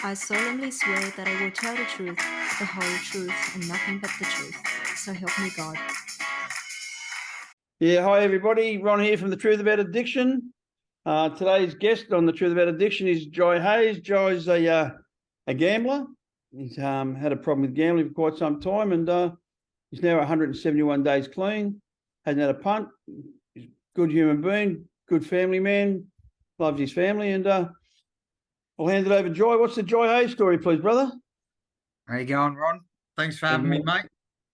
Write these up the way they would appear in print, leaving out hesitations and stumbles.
I solemnly swear that I will tell the truth, the whole truth, and nothing but the truth. So help me God. Yeah, hi everybody. Ron here from The Truth About Addiction. Today's guest on The Truth About Addiction is Joy Hayes. Joy's a gambler. He's had a problem with gambling for quite some time, and he's now 171 days clean. Hasn't had a punt. He's a good human being, good family man, loves his family, and I'll hand it over to Joy. What's the Joy Hayes story, please, brother? How you going, Ron? Thanks for having me, mate.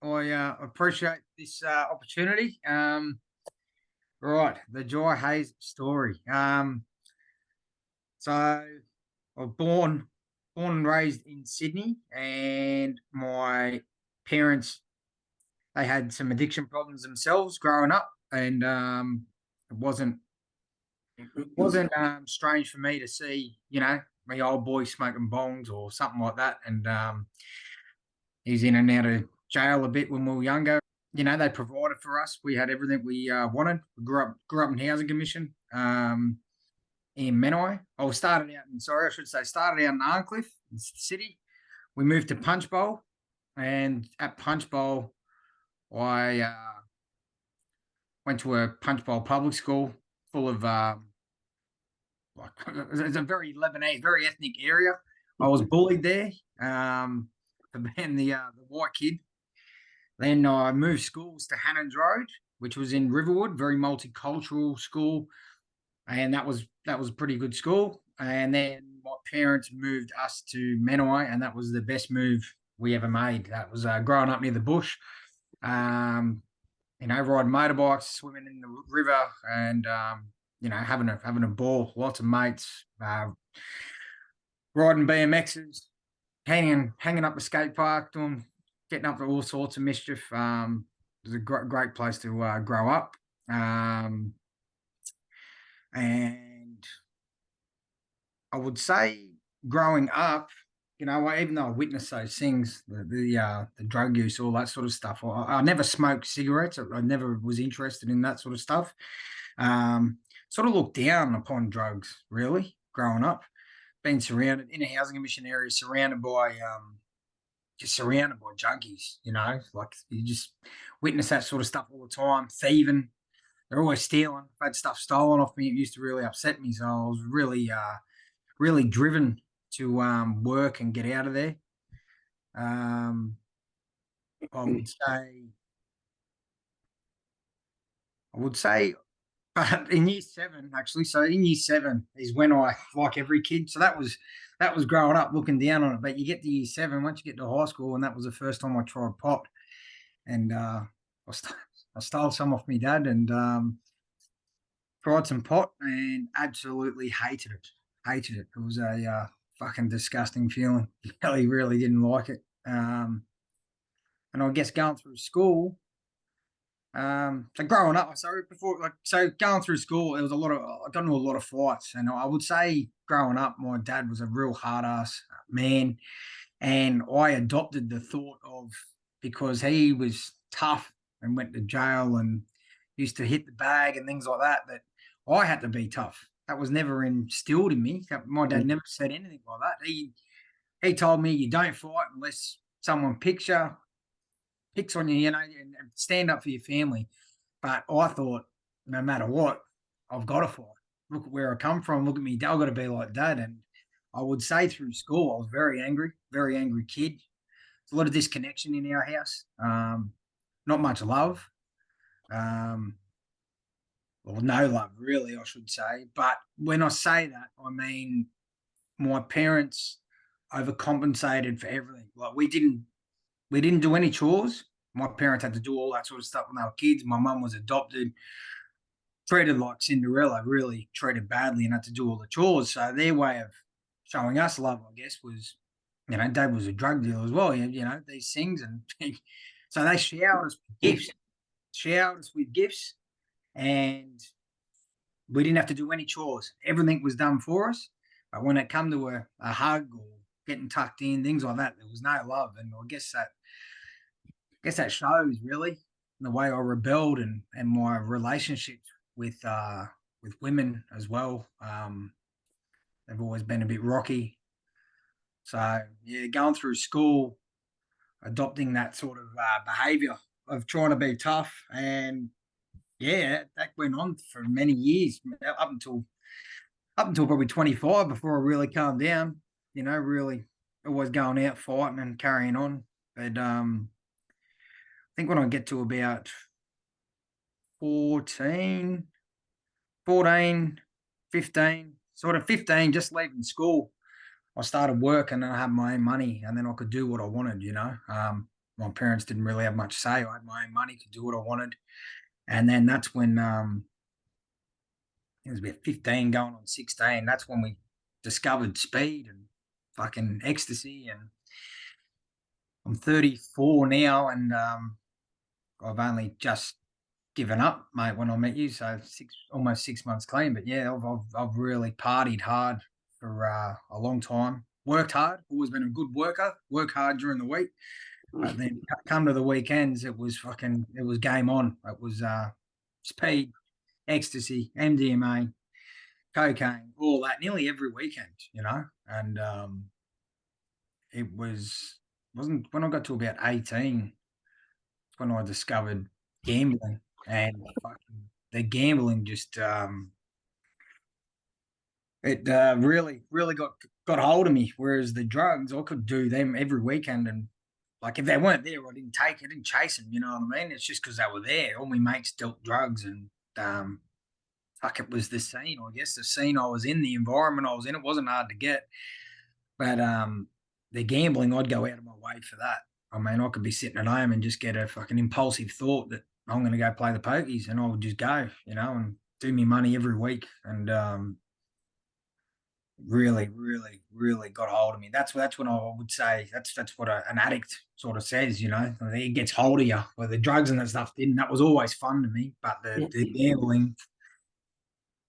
I appreciate this opportunity. Right, the Joy Hayes story. So I was born and raised in Sydney, and my parents, they had some addiction problems themselves growing up, and it wasn't strange for me to see, my old boy smoking bongs or something like that, and he's in and out of jail a bit when we were younger. They provided for us. We had everything we wanted. We grew up in housing commission in Menai. Started out in Arncliffe, in the city. We moved to Punchbowl, and at Punchbowl, I went to a Punchbowl public school full of it's a very Lebanese, very ethnic area. I was bullied there for being the white kid. Then I moved schools to Hannons Road, which was in Riverwood, very multicultural school, and that was a pretty good school. And then my parents moved us to Menai, and that was the best move we ever made. That was growing up near the bush, riding motorbikes, swimming in the river, and having a ball. Lots of mates, riding BMXs, hanging up the skate park, getting up to all sorts of mischief. It was a great place to grow up. And I would say growing up, even though I witnessed those things, the drug use, all that sort of stuff, I never smoked cigarettes. I never was interested in that sort of stuff. Sort of looked down upon drugs, really, growing up. Being surrounded in a housing commission area, surrounded by junkies, like you just witness that sort of stuff all the time. Thieving, they're always stealing. I've had stuff stolen off me. It used to really upset me, so I was really driven to work and get out of there. I would say in year 7, actually. So in year 7 is when I, like every kid, so that was growing up looking down on it. But you get to year 7, once you get to high school, and that was the first time I tried pot. And I stole some off my dad and tried some pot and absolutely hated it. It was a fucking disgusting feeling. Really didn't like it. And I guess going through school, so growing up, going through school, I got into a lot of fights, and I would say growing up, my dad was a real hard ass man, and I adopted the thought of, because he was tough and went to jail and used to hit the bag and things like that, that I had to be tough. That was never instilled in me. My dad never said anything like that. He told me, you don't fight unless someone picks on you, and stand up for your family. But I thought, no matter what, I've got to fight. Look at where I come from. Look at me. I've got to be like Dad. And I would say through school, I was very angry kid. There's a lot of disconnection in our house. Not much love. Well, no love, really, I should say. But when I say that, I mean my parents overcompensated for everything. Like we didn't do any chores. My parents had to do all that sort of stuff when they were kids. My mum was adopted, treated like Cinderella, really treated badly, and had to do all the chores. So their way of showing us love, I guess, was, Dad was a drug dealer as well, these things. And so they showered us with gifts, and we didn't have to do any chores. Everything was done for us. But when it come to a hug or getting tucked in, things like that, there was no love. And I guess that shows really in the way I rebelled and my relationships with women as well. They've always been a bit rocky. So yeah, going through school, adopting that sort of behavior of trying to be tough, and yeah, that went on for many years, up until probably 25 before I really calmed down. You know, really always going out fighting and carrying on. But I think when I get to about 14, 14, 15, sort of 15, just leaving school, I started working and I had my own money, and then I could do what I wanted, you know. My parents didn't really have much say. I had my own money to do what I wanted. And then that's when it was about 15 going on 16. That's when we discovered speed and fucking ecstasy. And I'm 34 now, and I've only just given up, mate, when I met you. So almost 6 months clean. But yeah, I've really partied hard for a long time. Worked hard, always been a good worker. Work hard during the week, but then come to the weekends, it was game on. It was speed, ecstasy, MDMA, cocaine, all that, nearly every weekend, you know. And it wasn't when I got to about 18 when I discovered gambling, and fucking the gambling just it really got hold of me. Whereas the drugs, I could do them every weekend, and like if they weren't there, I didn't chase them. You know what I mean? It's just because they were there. All my mates dealt drugs, and fuck, it was the scene. I guess the scene I was in, the environment I was in, it wasn't hard to get. But the gambling, I'd go out of my way for that. I mean, I could be sitting at home and just get a fucking impulsive thought that I'm going to go play the pokies, and I would just go, you know, and do me money every week. And really got hold of me. That's when I would say that's what an addict sort of says, you know. It gets hold of you. Well, the drugs and that stuff didn't. That was always fun to me, but the gambling,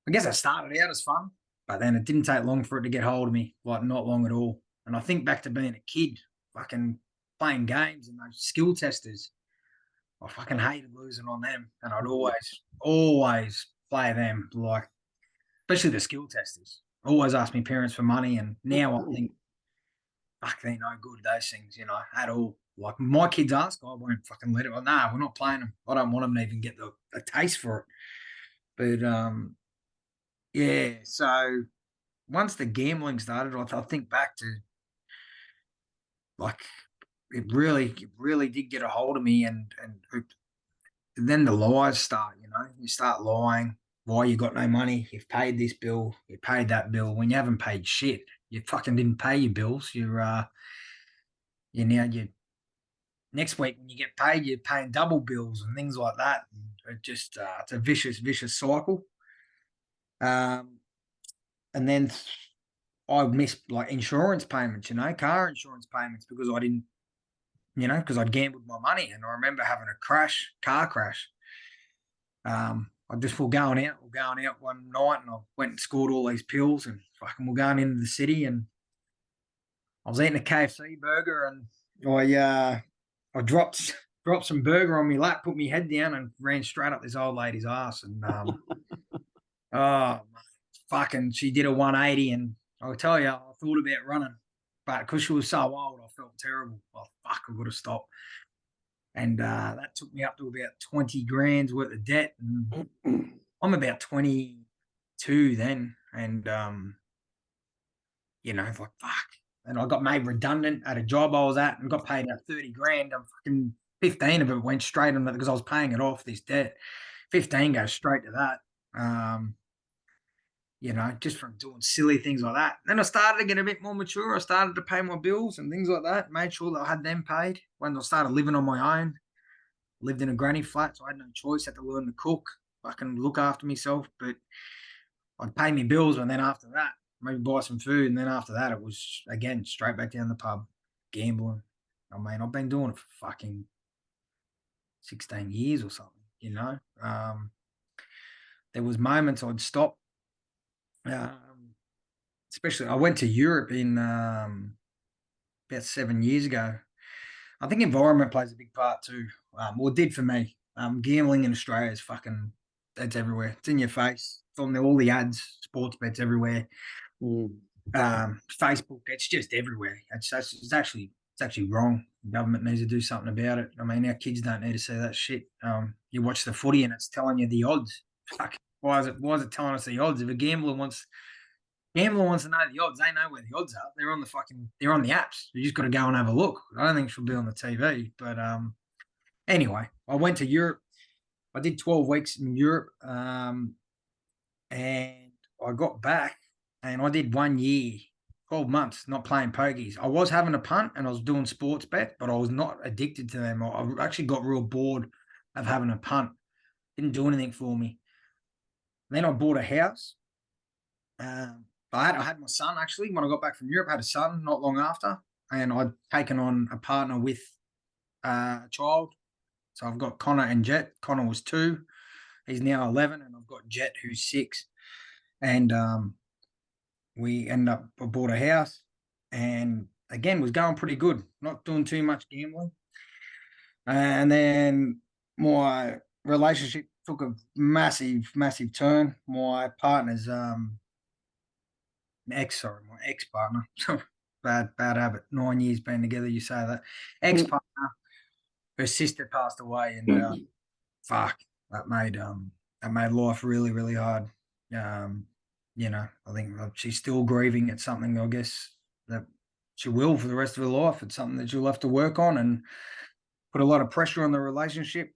I guess I started out as fun, but then it didn't take long for it to get hold of me, like not long at all. And I think back to being a kid, fucking playing games and those skill testers. I fucking hated losing on them, and I'd always play them, like especially the skill testers. Always ask my parents for money, and now I think, fuck, they're no good, those things, you know, at all. Like my kids ask, I won't fucking let it. Well, nah, we're not playing them. I don't want them to even get a taste for it. But yeah. So once the gambling started, I think back to like it really did get a hold of me, and then the lies start. You know, you start lying. Why you got no money? You've paid this bill. You paid that bill when you haven't paid shit. You fucking didn't pay your bills. You now you next week when you get paid, you're paying double bills and things like that. And it just it's a vicious cycle. And then I missed like insurance payments, you know, car insurance payments because I didn't, you know, because I'd gambled my money. And I remember having a car crash. I just we're going out one night, and I went and scored all these pills, and fucking we're going into the city, and I was eating a KFC burger, and I dropped some burger on my lap, put my head down, and ran straight up this old lady's ass. And oh, fucking, she did a 180, and I'll tell you, I thought about running, but because she was so old, I felt terrible. Oh, fuck, I got to stop. And that took me up to about 20 grand's worth of debt. And I'm about 22 then, and you know, like fuck. And I got made redundant at a job I was at, and got paid out 30 grand. And fucking 15 of it went straight on that because I was paying it off, this debt. 15 goes straight to that. You know, just from doing silly things like that. Then I started to get a bit more mature. I started to pay my bills and things like that. Made sure that I had them paid. When I started living on my own, lived in a granny flat, so I had no choice. Had to learn to cook. I can look after myself, but I'd pay me bills, and then after that, maybe buy some food, and then after that, it was again straight back down the pub, gambling. I mean, I've been doing it for fucking 16 years or something. You know, there was moments I'd stop. Especially, I went to Europe in about 7 years ago. I think environment plays a big part too. Well, it did for me. Gambling in Australia is fucking, it's everywhere. It's in your face. It's on all the ads, sports bets everywhere. Facebook. It's just everywhere. It's actually wrong. The government needs to do something about it. I mean, our kids don't need to see that shit. You watch the footy and it's telling you the odds. Fuck. Why is it telling us the odds? If a gambler wants to know the odds, they know where the odds are. They're on the apps. You just got to go and have a look. I don't think it should be on the TV. But anyway, I went to Europe. I did 12 weeks in Europe, and I got back and I did 1 year, 12 months, not playing pokies. I was having a punt and I was doing sports bet, but I was not addicted to them. I actually got real bored of having a punt. Didn't do anything for me. Then I bought a house. I had my son, actually, when I got back from Europe. I had a son not long after, and I'd taken on a partner with a child. So I've got Connor and Jet. Connor was 2. He's now 11, and I've got Jet, who's 6. And we ended up, I bought a house, and again, was going pretty good, not doing too much gambling. And then my relationship took a massive, massive turn. My partner's my ex-partner. bad habit. 9 years been together, you say that. Ex-partner, her sister passed away, and fuck, that made life really, really hard. I think she's still grieving. It's something, I guess, that she will for the rest of her life. It's something that she'll have to work on and put a lot of pressure on the relationship.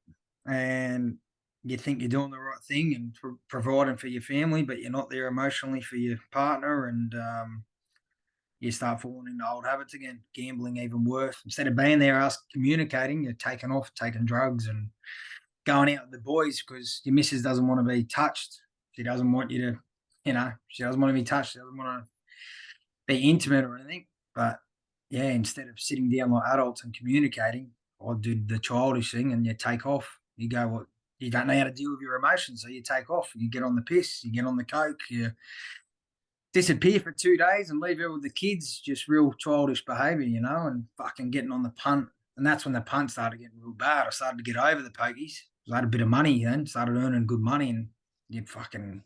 And you think you're doing the right thing and providing for your family, but you're not there emotionally for your partner, and you start falling into old habits again. Gambling, even worse. Instead of being there, us communicating, you're taking drugs and going out with the boys because your missus doesn't want to be touched. She doesn't want you to, she doesn't want to be touched. She doesn't want to be intimate or anything. But yeah, instead of sitting down like adults and communicating, I do the childish thing, and you take off. You go, what? You don't know how to deal with your emotions, so you take off. You get on the piss, you get on the coke, you disappear for 2 days and leave out with the kids. Just real childish behaviour, and fucking getting on the punt. And that's when the punt started getting real bad. I started to get over the pokies. I had a bit of money then, started earning good money, and you'd fucking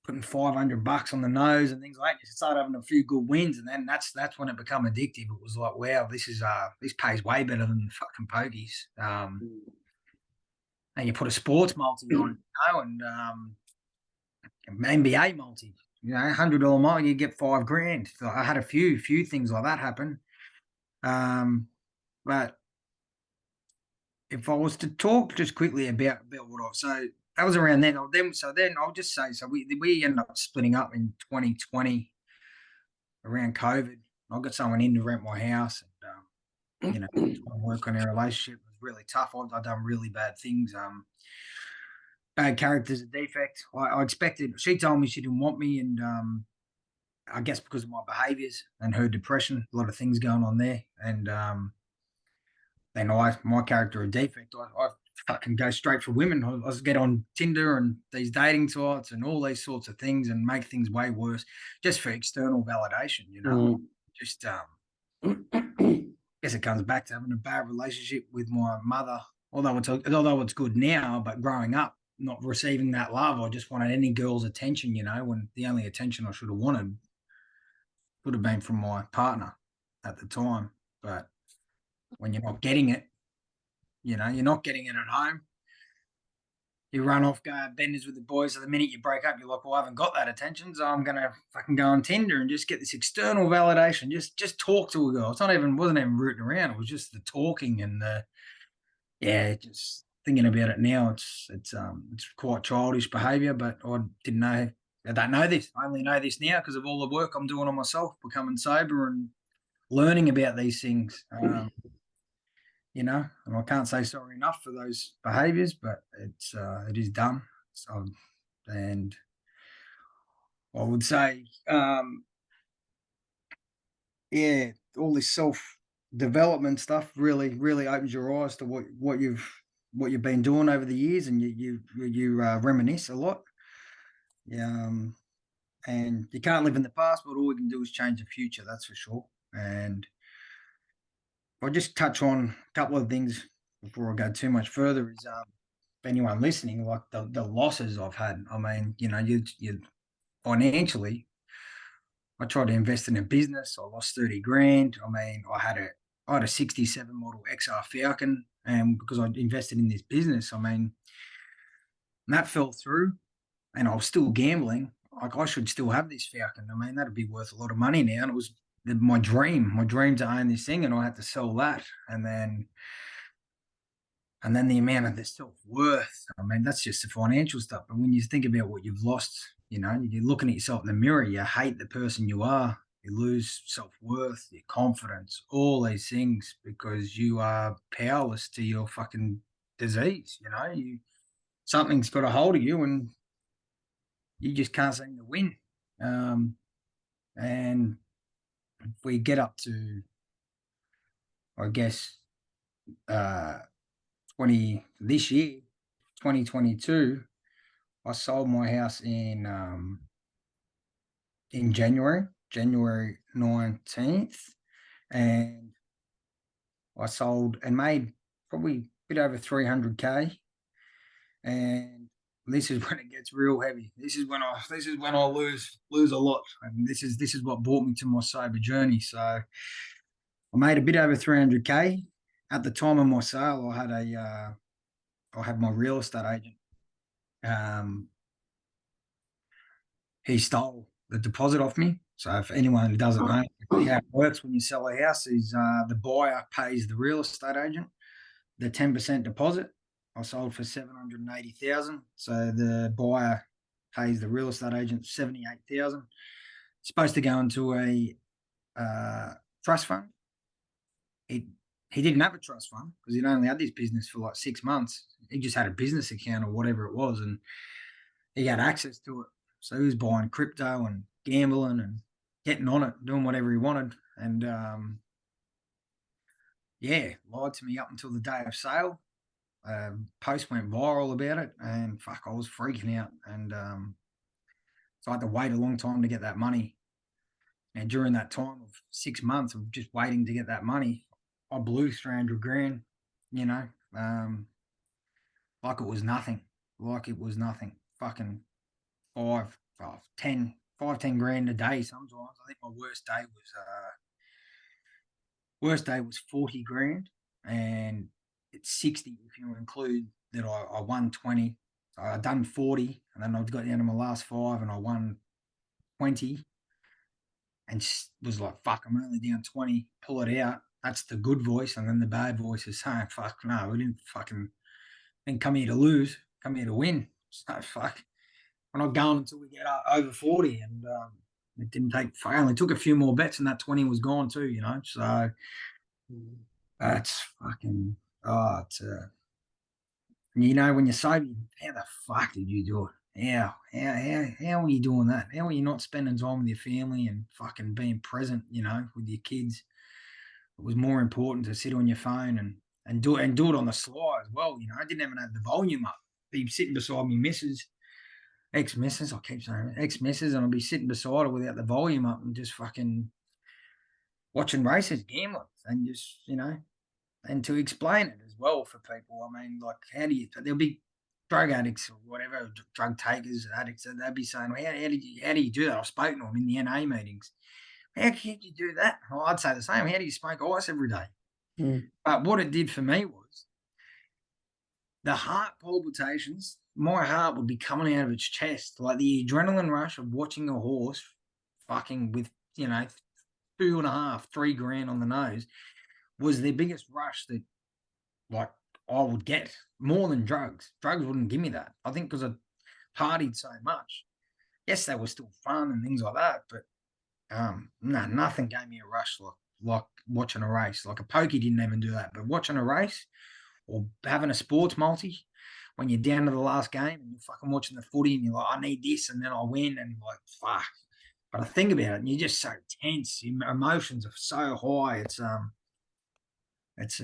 putting $500 on the nose and things like that. You start having a few good wins, and then that's when it became addictive. It was like, wow, this pays way better than fucking pokies. And you put a sports multi on it, and NBA multi, $100 multi, you get $5,000. So I had a few things like that happen. But if I was to talk just quickly about what so that was around then. So then I'll just say, so we ended up splitting up in 2020 around COVID. I got someone in to rent my house, and trying to work on our relationship. It was really tough. I've done really bad things. Bad character's a defect. I expected. She told me she didn't want me, and I guess because of my behaviours and her depression, a lot of things going on there. And then my character a defect. I fucking go straight for women. I get on Tinder and these dating sites and all these sorts of things and make things way worse just for external validation. Just I guess it comes back to having a bad relationship with my mother. Although it's good now, but growing up, not receiving that love, I just wanted any girl's attention, when the only attention I should have wanted would have been from my partner at the time. But when you're not getting it, you're not getting it at home. You run off, go have benders with the boys. So the minute you break up, you're like, well, I haven't got that attention, so I'm gonna fucking go on Tinder and just get this external validation. Just talk to a girl. Wasn't even rooting around. It was just the talking and just thinking about it now. It's quite childish behaviour, but I don't know this. I only know this now because of all the work I'm doing on myself, becoming sober and learning about these things. And I can't say sorry enough for those behaviours, but it is done. So, and I would say, all this self-development stuff really, really opens your eyes to what you've been doing over the years, and you reminisce a lot. And you can't live in the past, but all we can do is change the future. That's for sure. And I'll just touch on a couple of things before I go too much further. Is anyone listening, like the losses I've had. I mean, you financially, I tried to invest in a business. I lost 30 grand. I mean, I had a 67 model XR Falcon, and because I invested in this business, I mean, that fell through, and I was still gambling. Like, I should still have this Falcon. I mean, that'd be worth a lot of money now. And it was my dream to own this thing, and I had to sell that. And then the amount of the self-worth, I mean, that's just the financial stuff. But when you think about what you've lost, you're looking at yourself in the mirror, you hate the person you are, you lose self-worth, your confidence, all these things, because you are powerless to your fucking disease. Something's got a hold of you, and you just can't seem to win. And if we get up to, I guess, this year, 2022, I sold my house in January 19th, and I sold and made probably a bit over 300K. And this is when it gets real heavy. This is when I lose a lot, and this is what brought me to my sober journey. So I made a bit over 300K. At the time of my sale, I had my real estate agent. He stole the deposit off me. So if anyone who doesn't know how it works when you sell a house, is the buyer pays the real estate agent the 10% deposit. I sold for 780,000. So the buyer pays the real estate agent 78,000. Supposed to go into a trust fund. He didn't have a trust fund because he'd only had this business for like 6 months. He just had a business account or whatever it was, and he had access to it. So he was buying crypto and gambling and getting on it, doing whatever he wanted. And lied to me up until the day of sale. Post went viral about it, and fuck, I was freaking out. And so I had to wait a long time to get that money. And during that time of 6 months of just waiting to get that money, I blew 300 grand, like it was nothing. Fucking 10 grand a day sometimes. I think my worst day was 40 grand, and it's 60 if you include that I won 20. So I done 40, and then I got down to my last 5 and I won 20, and was like, fuck, I'm only down 20, pull it out. That's the good voice. And then the bad voice is saying, fuck, no, we didn't come here to lose, come here to win. So fuck, we're not going until we get over 40. And it didn't take, I only took a few more bets and that 20 was gone too, So that's fucking, when you're sober, how the fuck did you do it? How are you doing that? How are you not spending time with your family and fucking being present, with your kids? It was more important to sit on your phone and do it on the sly as well. I didn't even have the volume up. Be sitting beside me ex-missus, I keep saying ex-missus, and I'll be sitting beside her without the volume up and just fucking watching races, gambling, and just, and to explain it as well for people. I mean, like, there'll be drug addicts or whatever, drug takers, addicts, and they'd be saying, well, how do you do that? I've spoken to them in the NA meetings. How can you do that? Well, I'd say the same. How do you smoke ice every day? But what it did for me was the heart palpitations. My heart would be coming out of its chest, like the adrenaline rush of watching a horse fucking with, 2.5, 3 grand on the nose was the biggest rush that, like, I would get, more than drugs. Drugs wouldn't give me that. I think because I partied so much. Yes, they were still fun and things like that, but no, nothing gave me a rush like watching a race. Like a pokey didn't even do that, but watching a race or having a sports multi when you're down to the last game and you're fucking watching the footy and you're like, I need this, and then I win, and you're like, fuck. But I think about it and you're just so tense. Your emotions are so high. It's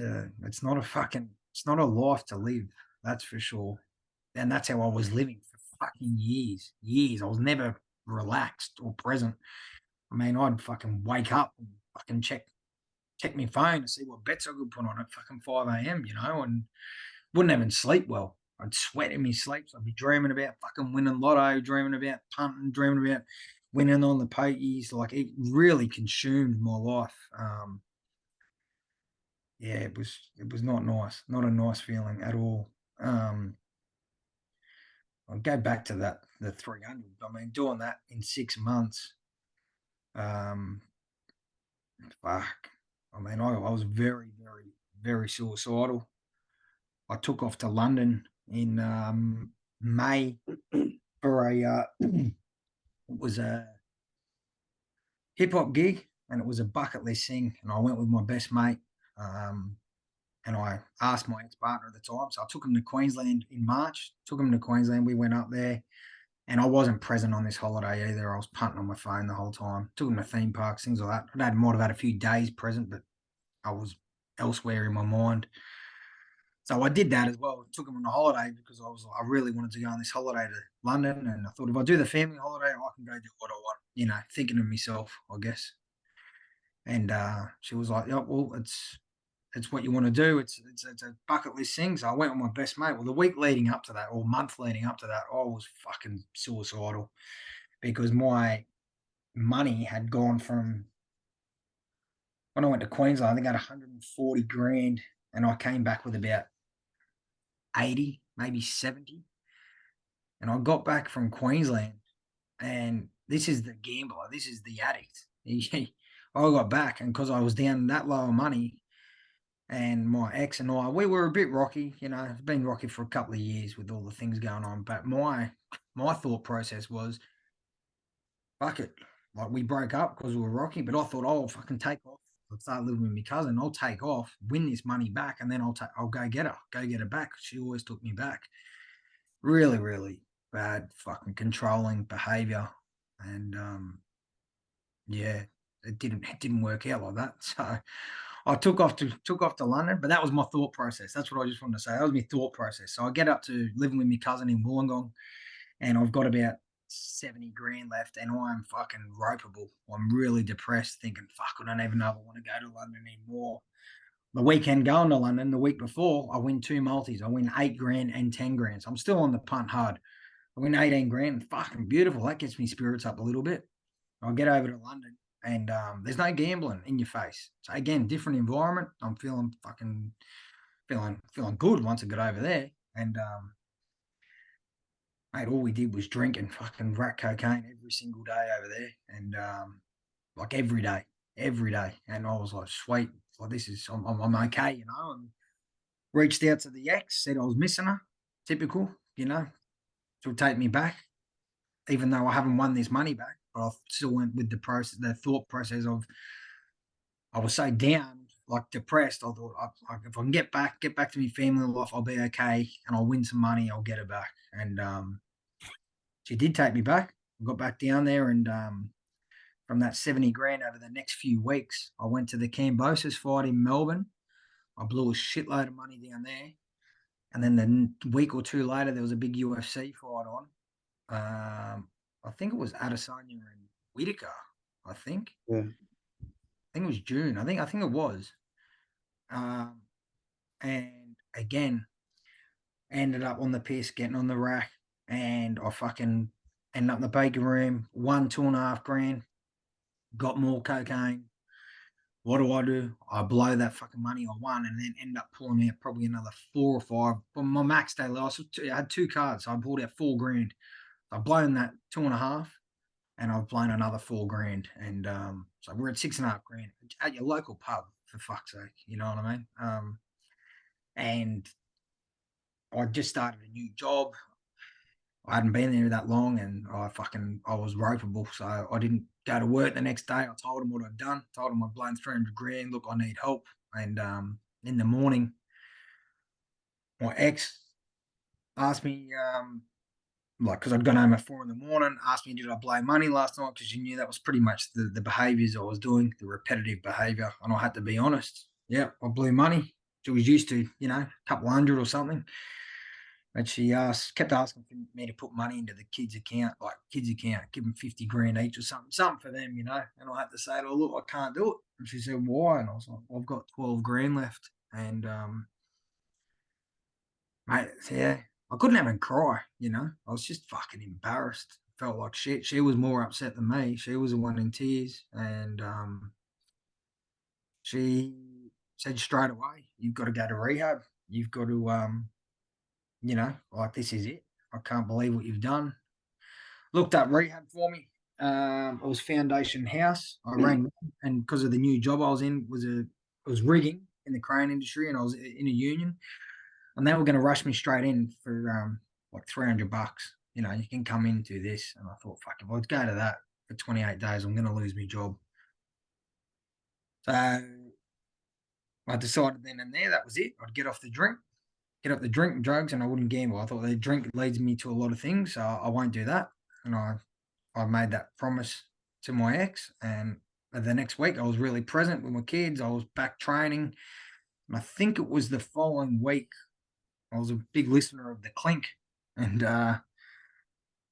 not a life to live. That's for sure. And that's how I was living for fucking years. I was never relaxed or present. I mean, I'd fucking wake up and fucking check my phone to see what bets I could put on at fucking 5 a.m., and wouldn't even sleep well. I'd sweat in my sleep. So I'd be dreaming about fucking winning lotto, dreaming about punting, dreaming about winning on the pokies. Like, it really consumed my life. Yeah, it was not nice, not a nice feeling at all. I'll go back to the 300. I mean, doing that in 6 months, um, fuck. I mean, I was very, very, very suicidal. I took off to London in May for it was a hip hop gig, and it was a bucket list thing. And I went with my best mate, and I asked my ex partner at the time. So I took him to Queensland in March. Took him to Queensland. We went up there, and I wasn't present on this holiday either. I was punting on my phone the whole time. Took him to theme parks, things like that. Might have had a few days present, but I was elsewhere in my mind. So I did that as well. Took him on a holiday because I really wanted to go on this holiday to London, and I thought if I do the family holiday, I can go do what I want. Thinking of myself, I guess. And she was like, "Yeah, well, it's what you want to do. It's a bucket list thing." So I went with my best mate. Well, the week leading up to that, or month leading up to that, I was fucking suicidal because my money had gone from when I went to Queensland, I think I had 140 grand, and I came back with about 80, maybe 70. And I got back from Queensland, and this is the gambler, this is the addict. I got back, and because I was down that low of money, and my ex and I, we were a bit rocky. It's been rocky for a couple of years with all the things going on. But my thought process was, fuck it. Like, we broke up because we were rocky, but I thought, oh, I'll fucking take off. I'll start living with my cousin. I'll take off, win this money back, and then I'll go get her back. She always took me back. Really, really bad fucking controlling behavior. And yeah, it didn't work out like that. So I took off to London, but that was my thought process. That's what I just wanted to say. That was my thought process. So I get up to living with my cousin in Wollongong, and I've got about 70 grand left, and I'm fucking ropeable. I'm really depressed, thinking, fuck, I don't even know if I want to go to London anymore. The weekend going to London, the week before, I win 2 multis. I win 8 grand and 10 grand. So I'm still on the punt hard. I win 18 grand, fucking beautiful. That gets me spirits up a little bit. I'll get over to London, and there's no gambling in your face. So again, different environment. I'm feeling good once I got over there. And mate, all we did was drink and fucking crack cocaine every single day over there, and like every day. And I was like, sweet, like this is I'm okay, and reached out to the ex, said I was missing her. Typical, to take me back, even though I haven't won this money back. But I still went with the thought process of, I was so down, like depressed. I thought, like, if I can get back to my family life, I'll be okay, and I'll win some money. I'll get it back. And she did take me back. I got back down there, and from that 70 grand over the next few weeks, I went to the Cambosis fight in Melbourne. I blew a shitload of money down there. And then the week or two later, there was a big UFC fight on. I think it was Adesanya and Whitaker. I think. Yeah. I think it was June. I think it was. And again, ended up on the piss, getting on the rack, and I fucking ended up in the baking room. Won 2.5 grand. Got more cocaine. What do? I blow that fucking money I won, and then end up pulling out probably another 4 or 5. But my max day loss, I had 2 cards, so I pulled out 4 grand. I've blown that 2.5, and I've blown another 4 grand. And so we're at 6.5 grand at your local pub, for fuck's sake. You know what I mean? And I just started a new job. I hadn't been there that long, and I was ropeable, so I didn't go to work the next day. I told him what I'd done. Told him I'd blown 300 grand. Look, I need help. And in the morning, my ex asked me, like, because I'd gone home at 4 in the morning, asked me, did I blow money last night? Because she knew that was pretty much the behaviours I was doing, the repetitive behaviour. And I had to be honest. Yeah, I blew money. She was used to, a couple hundred or something. But she kept asking for me to put money into the kids' account, give them 50 grand each or something for them, And I had to say to her, look, I can't do it. And she said, why? And I was like, well, I've got 12 grand left. And, mate, yeah, I couldn't even cry, I was just fucking embarrassed. felt like shit. She was more upset than me. She was the one in tears, and she said straight away, "You've got to go to rehab. You've got to, like this is it. I can't believe what you've done." Looked up rehab for me. It was Foundation House. I rang them, and because of the new job I was in, it was rigging in the crane industry, and I was in a union, and they were going to rush me straight in for like $300. You know, you can come in and do this, and I thought, fuck, if I go to that for 28 days, I'm going to lose my job. So I decided then and there that was it. I'd get off the drink and drugs, and I wouldn't gamble. I thought the drink leads me to a lot of things, so I won't do that. And I made that promise to my ex, and the next week I was really present with my kids. I was back training, and I think it was the following week I was a big listener of the Clink, and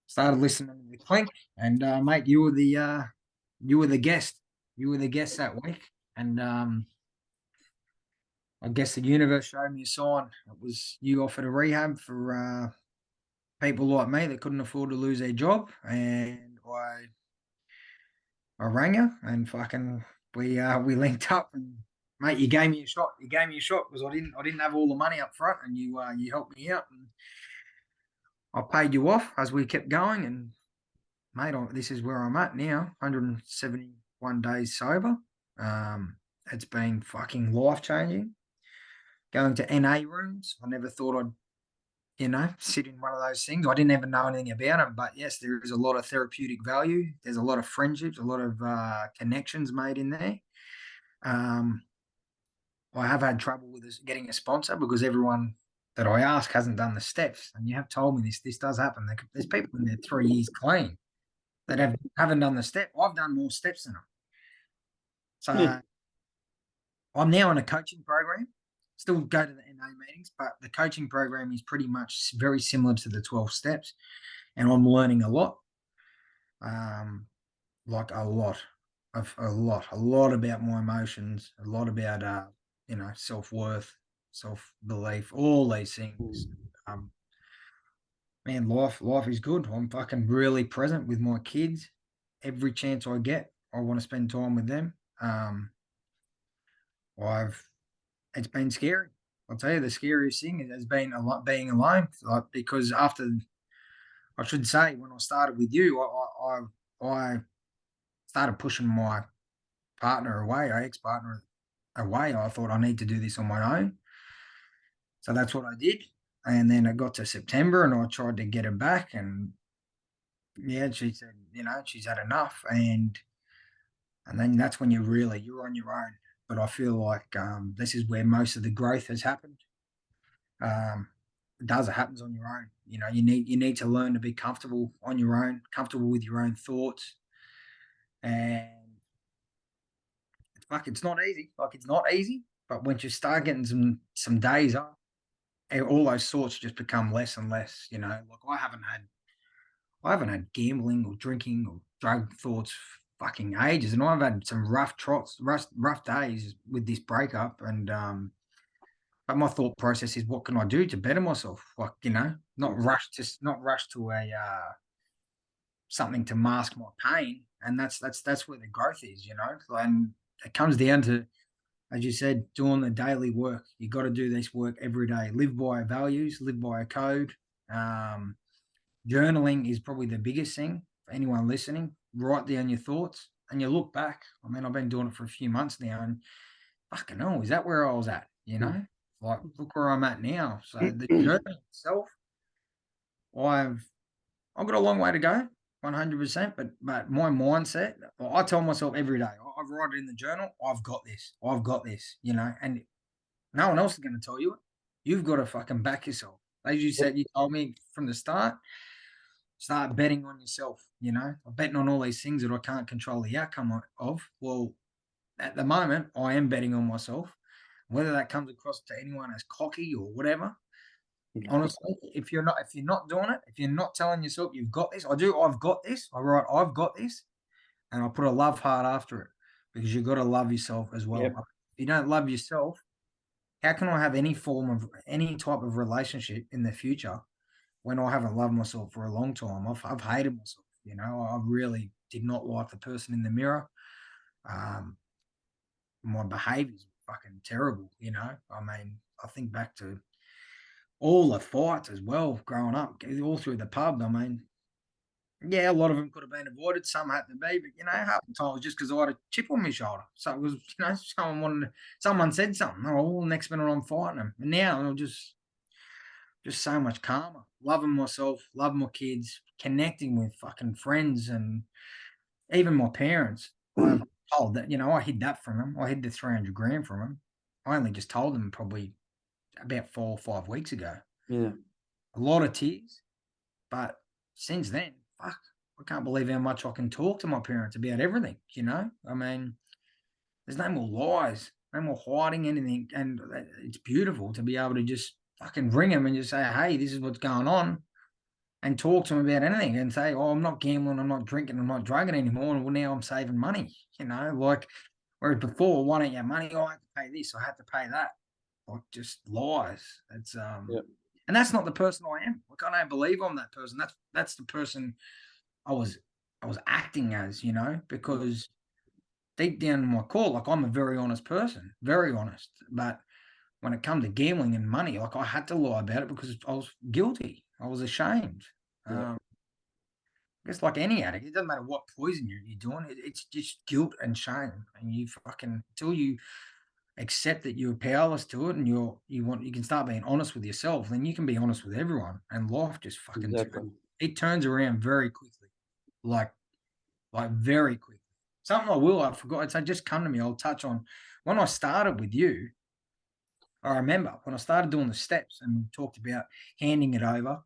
started listening to the Clink. And mate, you were the guest. You were the guest that week, and I guess the universe showed me a sign. It was you offered a rehab for people like me that couldn't afford to lose their job, and I rang you, and fucking we linked up, and mate, you gave me a shot. You gave me a shot because I didn't have all the money up front, and you helped me out, and I paid you off as we kept going, and mate, this is where I'm at now, 171 days sober. It's been fucking life changing. Going to NA rooms, I never thought I'd sit in one of those things. I didn't even know anything about it, but yes, there is a lot of therapeutic value. There's a lot of friendships, a lot of connections made in there. I have had trouble with getting a sponsor because everyone that I ask hasn't done the steps. And you have told me this does happen. There's people in there 3 years clean that haven't done the step. I've done more steps than them. So Yeah. I'm now in a coaching program. Still go to the NA meetings, but the coaching program is pretty much very similar to the 12 steps, and I'm learning a lot. Like a lot about my emotions, a lot about self-worth, self-belief, all these things. Man, life is good. I'm fucking really present with my kids. Every chance I get, I want to spend time with them. It's been scary. I'll tell you, the scariest thing has been being alone. Like, because I should say, when I started with you, I started pushing my partner away, our ex-partner away. I thought I need to do this on my own. So that's what I did. And then it got to September, and I tried to get her back, and yeah, she said, she's had enough. And then that's when you're on your own. But I feel like this is where most of the growth has happened. It happens on your own. You need to learn to be comfortable on your own, comfortable with your own thoughts. And it's not easy. Like, it's not easy. But once you start getting some days off, all those thoughts just become less and less. Like, I haven't had gambling or drinking or drug thoughts fucking ages, and I've had some rough days with this breakup. And but my thought process is, what can I do to better myself? Like, not rush to a something to mask my pain. And that's where the growth is. And it comes down to, as you said, doing the daily work. You got to do this work every day. Live by values, live by a code. Journaling is probably the biggest thing for anyone listening. Write down your thoughts, and you look back. I mean, I've been doing it for a few months now, and fucking hell, is that where I was at? Like, look where I'm at now. So the journey itself, I've got a long way to go, 100%. But my mindset, I tell myself every day, I write it in the journal. I've got this. And no one else is going to tell you it. You've got to fucking back yourself. As you said, you told me from the start. Start betting on yourself. I'm betting on all these things that I can't control the outcome of. Well, at the moment, I am betting on myself. Whether that comes across to anyone as cocky or whatever, honestly, if you're not doing it, if you're not telling yourself you've got this, I've got this. I write, I've got this, and I put a love heart after it, because you've got to love yourself as well. Yep. If you don't love yourself, how can I have any type of relationship in the future when I haven't loved myself for a long time? I've hated myself. You know, I really did not like the person in the mirror. My behaviours were fucking terrible, you know. I mean, I think back to all the fights as well growing up, all through the pub. I mean, yeah, a lot of them could have been avoided. Some had to be, but you know, half the time it was just because I had a chip on my shoulder. So it was, you know, someone said something. Oh, well, next minute I'm fighting them, and now I'm just so much calmer, loving myself, loving my kids, connecting with fucking friends, and even my parents. I've told that, you know, I hid that from them. I hid the 300 grand from them. I only just told them probably about 4 or 5 weeks ago. Yeah. A lot of tears, but since then, fuck, I can't believe how much I can talk to my parents about everything, you know? I mean, there's no more lies, no more hiding anything, and it's beautiful to be able to just fucking ring them and just say, "Hey, this is what's going on," and talk to them about anything and say, "Oh, I'm not gambling, I'm not drinking, I'm not drugging anymore, and well, now I'm saving money," you know? Like, whereas before, "Why don't you have money?" "Oh, I have to pay this, I have to pay that." Like, just lies. It's, Yep. and that's not the person I am. Like, I don't believe I'm that person. That's the person I was acting as, you know, because deep down in my core, like, I'm a very honest person, very honest. But when it come to gambling and money, like, I had to lie about it because I was guilty. I was ashamed. Yeah. I guess like any addict, it doesn't matter what poison you're doing. It's just guilt and shame, and you fucking until you accept that you're powerless to it, and you can start being honest with yourself, then you can be honest with everyone, and life just fucking Exactly. turns around very quickly, like very quickly. Something I forgot. It's just come to me. I'll touch on when I started with you. I remember when I started doing the steps, and we talked about handing it over.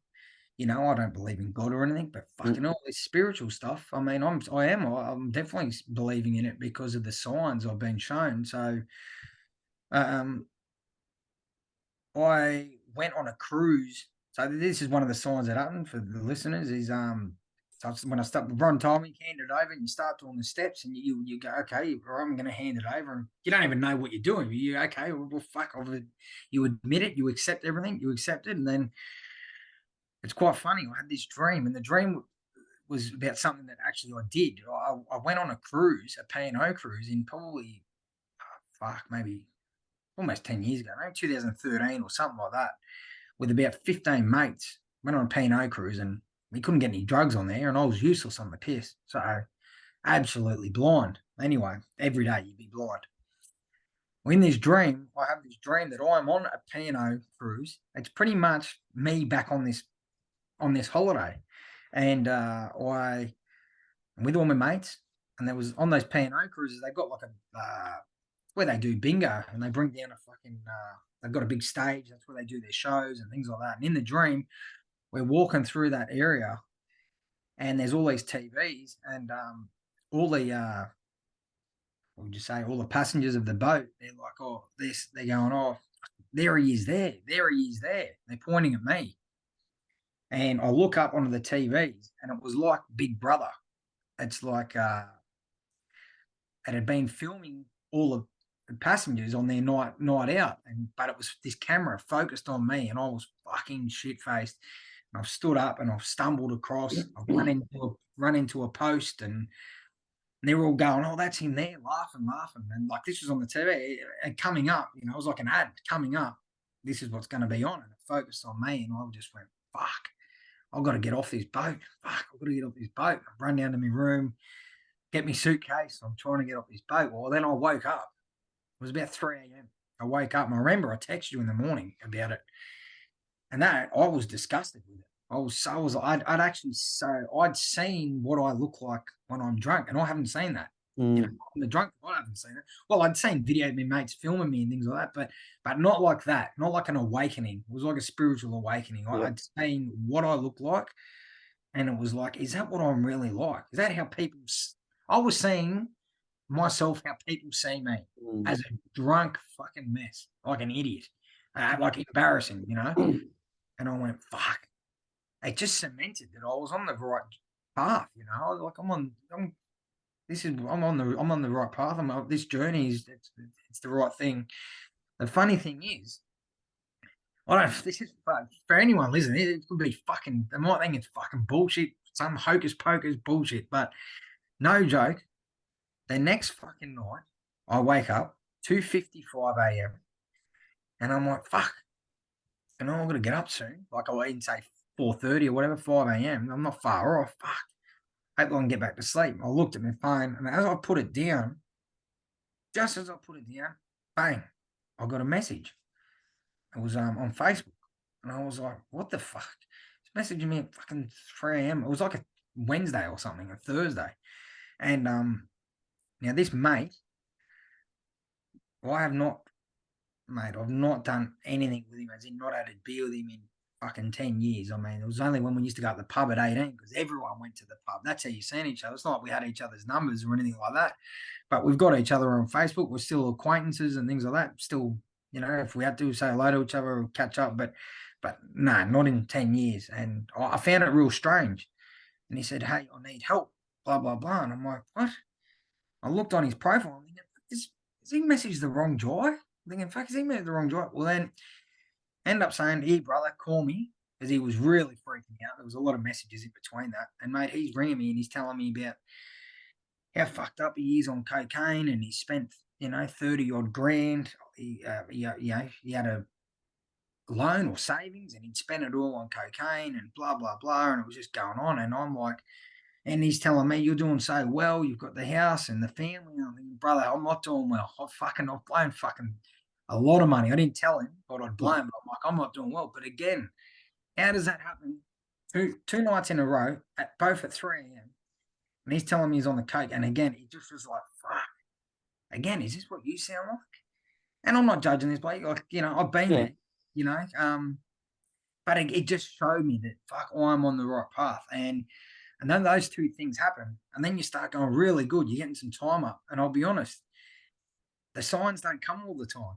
You know, I don't believe in God or anything, but fucking all this spiritual stuff. I mean, I'm definitely believing in it because of the signs I've been shown. So, um, I went on a cruise. So this is one of the signs that happened for the listeners is so when I start Ron told me hand it over and you start doing the steps and you go, okay, I'm gonna hand it over, and you don't even know what you're doing. You okay, well fuck you admit it, you accept everything, you accept it, and then it's quite funny. I had this dream, and the dream was about something that actually I did. I went on a cruise, a P&O cruise in probably maybe almost 10 years ago, maybe 2013 or something like that, with about 15 mates. Went on a P&O cruise and we couldn't get any drugs on there, and I was useless on the piss. So absolutely blind. Anyway, every day you'd be blind. Well, in this dream, I have this dream that I'm on a P&O cruise. It's pretty much me back on this holiday. And I'm with all my mates, and there was on those P&O cruises, they got like a where they do bingo, and they bring down a fucking they've got a big stage. That's where they do their shows and things like that. And in the dream, we're walking through that area, and there's all these TVs, and all the what would you say, all the passengers of the boat, they're like, oh, they're going, oh, there he is there, there he is there. They're pointing at me. And I look up onto the TVs, and it was like Big Brother. It's like it had been filming all of the passengers on their night out, but it was this camera focused on me, and I was fucking shit faced. And I've stood up and I've stumbled across. I've run into a post, and they're all going, "Oh, that's him there, laughing," and like this was on the TV and coming up. You know, it was like an ad coming up. This is what's going to be on, and it focused on me, and I just went, "Fuck, I've got to get off this boat. Fuck, I've got to get off this boat." I run down to my room, get my suitcase. I'm trying to get off this boat. Well, then I woke up. It was about 3 a.m. I wake up, and I remember I texted you in the morning about it, and that I was disgusted with it. I'd seen what I look like when I'm drunk, and I haven't seen that. You know, I'm the drunk, I haven't seen it. Well, I'd seen video of my mates filming me and things like that, but not like that, not like an awakening. It was like a spiritual awakening. I'd seen what I look like, and it was like, is that what I'm really like? Is that how people? I was seeing myself how people see me as a drunk fucking mess, like an idiot, like embarrassing, you know. And I went, fuck. It just cemented that I was on the right path, you know. Like I'm on the right path. This journey it's the right thing. The funny thing is, I don't. This is for anyone listening. It could be fucking. They might think it's fucking bullshit. some hocus pocus bullshit. But no joke, the next fucking night, I wake up 2:55 a.m. and I'm like, fuck, I'm gonna get up soon. Like I didn't say 4:30 or whatever, 5 a.m. I'm not far off. Fuck. Hope I can get back to sleep. I looked at my phone, and as I put it down, just as I put it down, bang, I got a message. It was on Facebook. And I was like, what the fuck? It's messaging me at fucking 3 a.m. It was like a Wednesday or something, a Thursday. And now this mate, I've not done anything with him, as in not had a beer with him in fucking 10 years. I mean, it was only when we used to go to the pub at 18 because everyone went to the pub. That's how you seen each other. It's not like we had each other's numbers or anything like that. But we've got each other on Facebook. We're still acquaintances and things like that. Still, you know, if we had to say hello to each other or catch up. But no, not in 10 years. And I found it real strange. And he said, hey, I need help, blah, blah, blah. And I'm like, what? I looked on his profile. I'm thinking, has he messaged the wrong guy? I'm thinking, fuck, has he messaged the wrong guy? Well, then end up saying, hey, brother, call me. Because he was really freaking out. There was a lot of messages in between that. And, mate, he's ringing me and he's telling me about how fucked up he is on cocaine, and he spent, 30 odd grand. He had a loan or savings, and he'd spent it all on cocaine and blah, blah, blah. And it was just going on. And I'm like, and he's telling me, you're doing so well. You've got the house and the family. And I'm thinking, brother, I'm not doing well. I've blown fucking a lot of money. I didn't tell him what I'd blown, but I'm like, I'm not doing well. But again, how does that happen? Two nights in a row, both at 3 a.m. And he's telling me he's on the coke. And again, he just was like, fuck. Again, is this what you sound like? And I'm not judging this, but like, I've been there, but it just showed me that, fuck, I'm on the right path. And then those two things happen. And then you start going really good. You're getting some time up. And I'll be honest, the signs don't come all the time.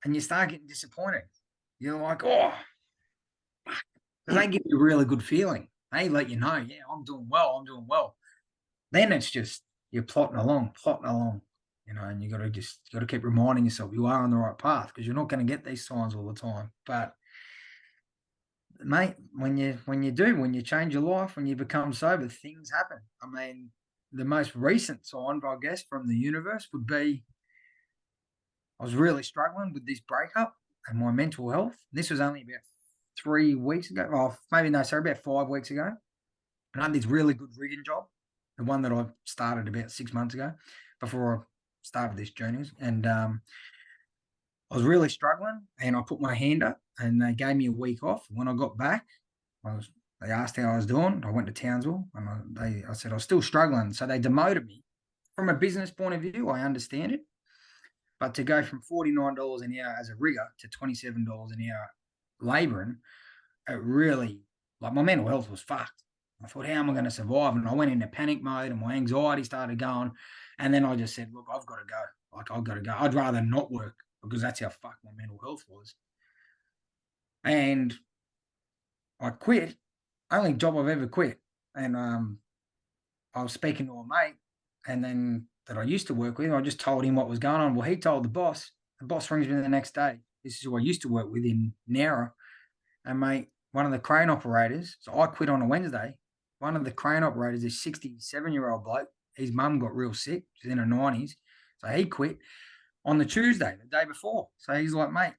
And you start getting disappointed. You're like, oh, fuck. They give you a really good feeling. They let you know, yeah, I'm doing well. Then it's just you're plotting along, and you got to keep reminding yourself you are on the right path, because you're not going to get these signs all the time. But mate, when you change your life, when you become sober, things happen. I mean, the most recent sign, I guess, from the universe would be I was really struggling with this breakup and my mental health. This was only about 3 weeks ago. Oh, about 5 weeks ago. And I had this really good rigging job, the one that I started about 6 months ago before I started this journey. And I was really struggling, and I put my hand up, and they gave me a week off. When I got back, they asked how I was doing. I went to Townsville, and I said I was still struggling. So they demoted me. From a business point of view, I understand it. But to go from $49 an hour as a rigger to $27 an hour labouring, it really, like, my mental health was fucked. I thought, how am I going to survive? And I went into panic mode, and my anxiety started going. And then I just said, look, I've got to go. I've got to go. I'd rather not work, because that's how fucked my mental health was. And I quit. Only job I've ever quit. And I was speaking to a mate, and then that I used to work with. I just told him what was going on. Well, he told the boss. The boss rings me the next day. This is who I used to work with in Nowra. And mate, one of the crane operators, so I quit on a Wednesday. One of the crane operators, is 67-year-old bloke. His mum got real sick. She's in her 90s. So he quit on the Tuesday, the day before. So he's like, mate,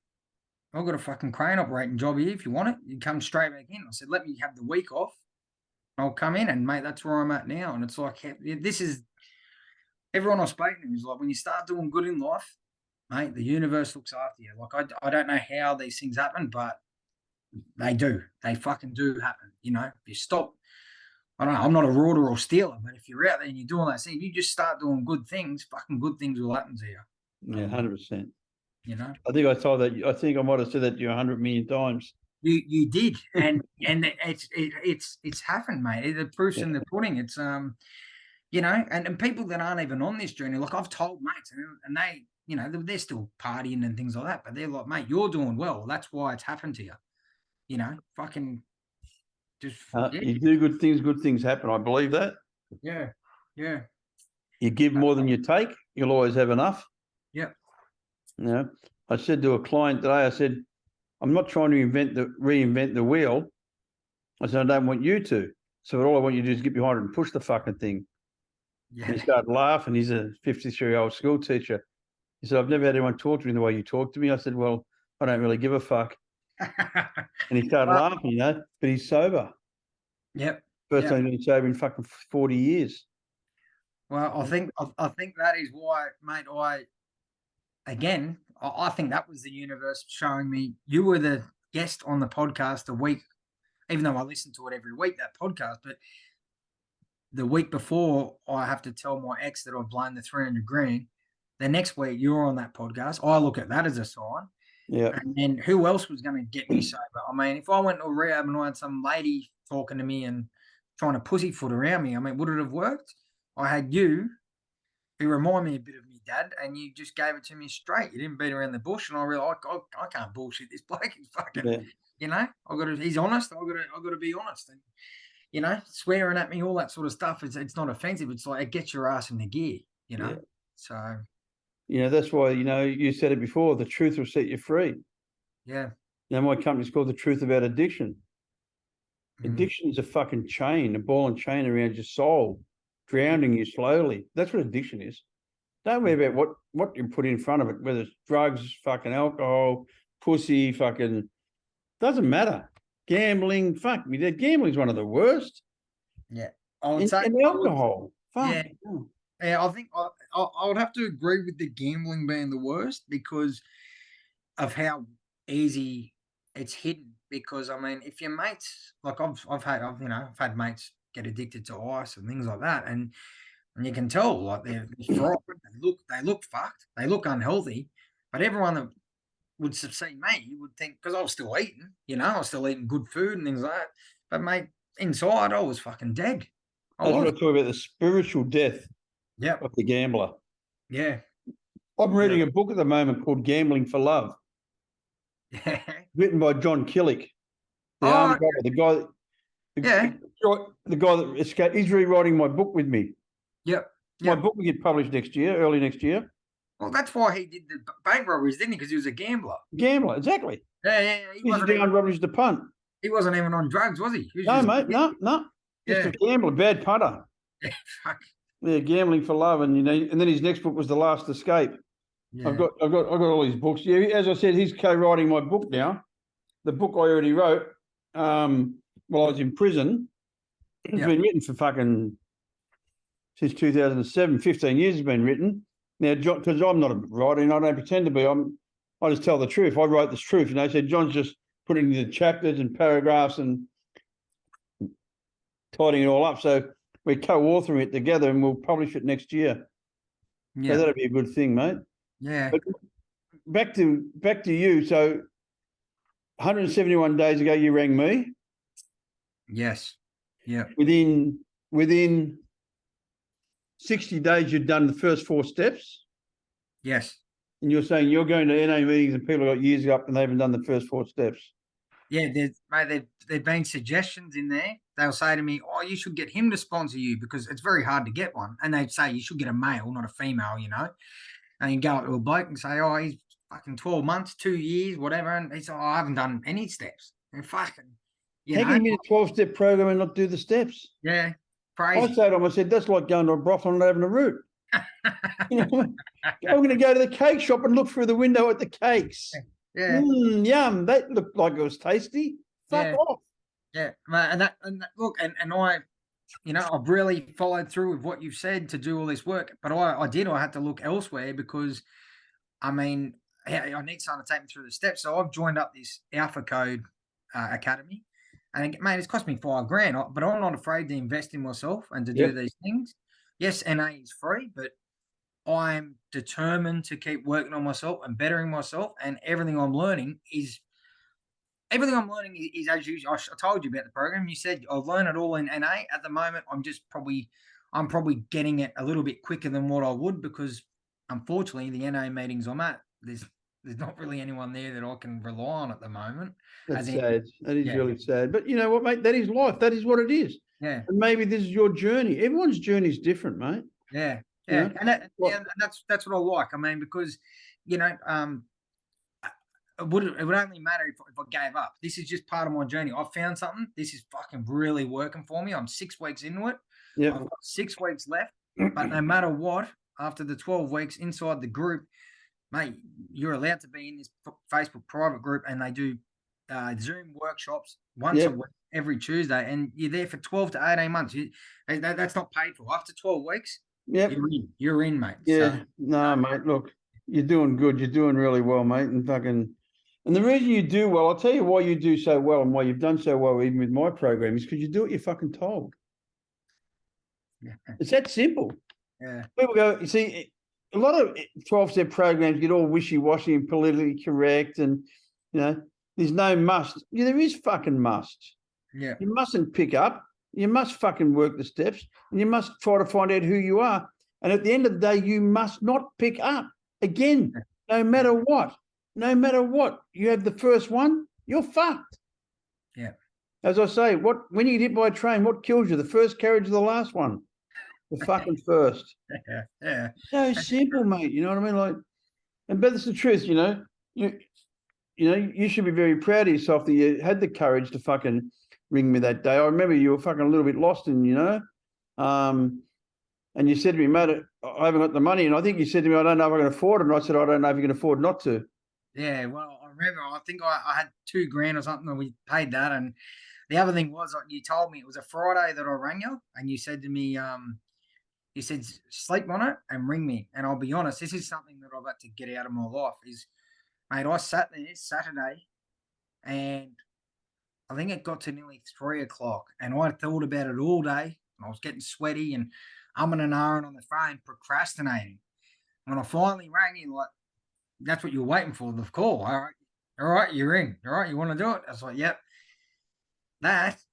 I've got a fucking crane operating job here. If you want it, you come straight back in. I said, let me have the week off. I'll come in, and mate, that's where I'm at now. And it's like, this is, everyone I've spoken to is like, when you start doing good in life, mate, the universe looks after you. Like, I don't know how these things happen, but they do. They fucking do happen. If you stop, I don't know, I'm not a rorter or stealer, but if you're out there and you're doing those things, you just start doing good things, fucking good things will happen to you. Yeah, 100%. I think I saw that. I think I might have said that to you 100 million times. You did, and it's happened, mate. The proof's in the pudding. It's and people that aren't even on this journey, like I've told mates, and they, they're still partying and things like that, but they're like, mate, you're doing well. That's why it's happened to you. Fucking just. You do good things happen. I believe that. Yeah. You give more than you take, you'll always have enough. Yeah. I said to a client today, I said, I'm not trying to reinvent the wheel. I said, I don't want you to. So all I want you to do is get behind it and push the fucking thing. Yeah. And he started laughing. He's a 53-year-old school teacher. He said, I've never had anyone talk to me the way you talk to me. I said, well, I don't really give a fuck. And he started Well, laughing, but he's sober. Yep. First Yep. time he's been sober in fucking 40 years. Well, I think that is why, mate. I think that was the universe showing me you were the guest on the podcast a week, even though I listen to it every week, that podcast. But the week before, I have to tell my ex that I've blown the 300 grand. The next week, you're on that podcast. I look at that as a sign. Yeah. And then who else was going to get me sober? I mean, if I went to a rehab and I had some lady talking to me and trying to pussyfoot around me, I mean, would it have worked? I had you, who remind me a bit of me dad, and you just gave it to me straight. You didn't beat around the bush, and I realized I can't bullshit this bloke. He's fucking, he's honest. I got to be honest, and swearing at me, all that sort of stuff. It's not offensive. It's like it gets your ass in the gear, Yeah. So. That's why, you said it before, the truth will set you free. Yeah. My company's called The Truth About Addiction. Addiction is a fucking chain, a ball and chain around your soul, drowning you slowly. That's what addiction is. Don't worry about what you put in front of it, whether it's drugs, fucking alcohol, pussy, fucking, doesn't matter. Gambling, fuck me. Gambling's one of the worst. Yeah. And alcohol. Fuck. Yeah. Yeah, I think I would have to agree with the gambling being the worst because of how easy it's hidden. Because I mean, if your mates, like I've had mates get addicted to ice and things like that, and you can tell like they're fried. They look fucked. They look unhealthy. But everyone that would see me, you would think, because I was still eating, I was still eating good food and things like that. But mate, inside I was fucking dead. I was going to talk about the spiritual death of the gambler. Yeah. I'm reading a book at the moment called Gambling for Love. Yeah. Written by John Killick. The guy that escaped. He's rewriting my book with me. Yep. My book will get published early next year. Well, that's why he did the bank robberies, didn't he? Because he was a gambler. Gambler, exactly. Yeah. He's down robberies to punt. He wasn't even on drugs, was he? No, mate, no. Just a gambler, bad punter. Yeah, fuck. Yeah, Gambling for Love, and and then his next book was The Last Escape. Yeah. I've got all his books. Yeah, as I said, he's co-writing my book now. The book I already wrote while I was in prison. It's been written for fucking since 2007. 15 years it's been written. Now, John, because I'm not a writer and I don't pretend to be, I just tell the truth. I wrote this truth. Said John's just putting the chapters and paragraphs and tidying it all up. So we're co-authoring it together and we'll publish it next year. Yeah. So that'll be a good thing, mate. Yeah. But back to you. So 171 days ago, you rang me. Yes. Yeah. Within 60 days, you'd done the first 4 steps. Yes. And you're saying you're going to NA meetings and people got years up and they haven't done the first 4 steps. Yeah, there've been suggestions in there. They'll say to me, "Oh, you should get him to sponsor you because it's very hard to get one." And they'd say you should get a male, not a female, And you go up to a bloke and say, "Oh, he's fucking 12 months, 2 years, whatever," and he said, "Oh, I haven't done any steps." And fucking, how can you be a 12-step program and not do the steps? Yeah, crazy. I said to him, I said, that's like going to a brothel and not having a root. I'm going to go to the cake shop and look through the window at the cakes. Yeah. Yum. That looked like it was tasty. Fuck off. Yeah. And look, and I, I've really followed through with what you've said to do all this work, but I had to look elsewhere because, I mean, I need someone to take me through the steps. So I've joined up this Alpha Code Academy. And mate, it's cost me $5,000, but I'm not afraid to invest in myself and to do these things. Yes, NA is free, but I'm determined to keep working on myself and bettering myself. And everything I'm learning is as usual. I told you about the program. You said I've learned it all in NA. At the moment, I'm probably getting it a little bit quicker than what I would because, unfortunately, the NA meetings I'm at, there's not really anyone there that I can rely on at the moment. That's sad. That is really sad. But you know what, mate? That is life. That is what it is. Yeah. And maybe this is your journey. Everyone's journey is different, mate. Yeah. Yeah. And that's what I like. I mean, because, it would only matter if I gave up. This is just part of my journey. I found something. This is fucking really working for me. I'm 6 weeks into it. Yep. I've got 6 weeks left. But no matter what, after the 12 weeks inside the group, mate, you're allowed to be in this Facebook private group, and they do Zoom workshops once a week, every Tuesday, and you're there for 12 to 18 months. That's not paid for. After 12 weeks, you're in, mate. Yeah, so, mate, look, you're doing good. You're doing really well, mate, and the reason you do well, I'll tell you why you do so well and why you've done so well even with my program is because you do what you're fucking told. Yeah. It's that simple. Yeah. People go, you see, a lot of 12-step programs get all wishy-washy and politically correct and, there's no must. Yeah, there is fucking must. Yeah. You mustn't pick up. You must fucking work the steps and you must try to find out who you are. And at the end of the day, you must not pick up. Again, no matter what. No matter what, you have the first one, you're fucked. Yeah. As I say, when you get hit by a train, what kills you? The first carriage or the last one? The fucking first. Yeah. So simple, mate. You know what I mean? But that's the truth, you should be very proud of yourself that you had the courage to fucking ring me that day. I remember you were fucking a little bit lost and and you said to me, mate, I haven't got the money. And I think you said to me, I don't know if I can afford it. And I said, I don't know if you can afford not to. Yeah, well, I remember, I think I had $2,000 or something, and we paid that. And the other thing was, you told me it was a Friday that I rang you, and you said to me, you said, sleep on it and ring me. And I'll be honest, this is something that I've had to get out of my life is, mate, I sat there Saturday, and I think it got to nearly 3 o'clock, and I thought about it all day, and I was getting sweaty and umming and ahhing on the phone, procrastinating. When I finally rang you, that's what you're waiting for, the call. All right, you're in. All right, you want to do it? I was like, yep. It's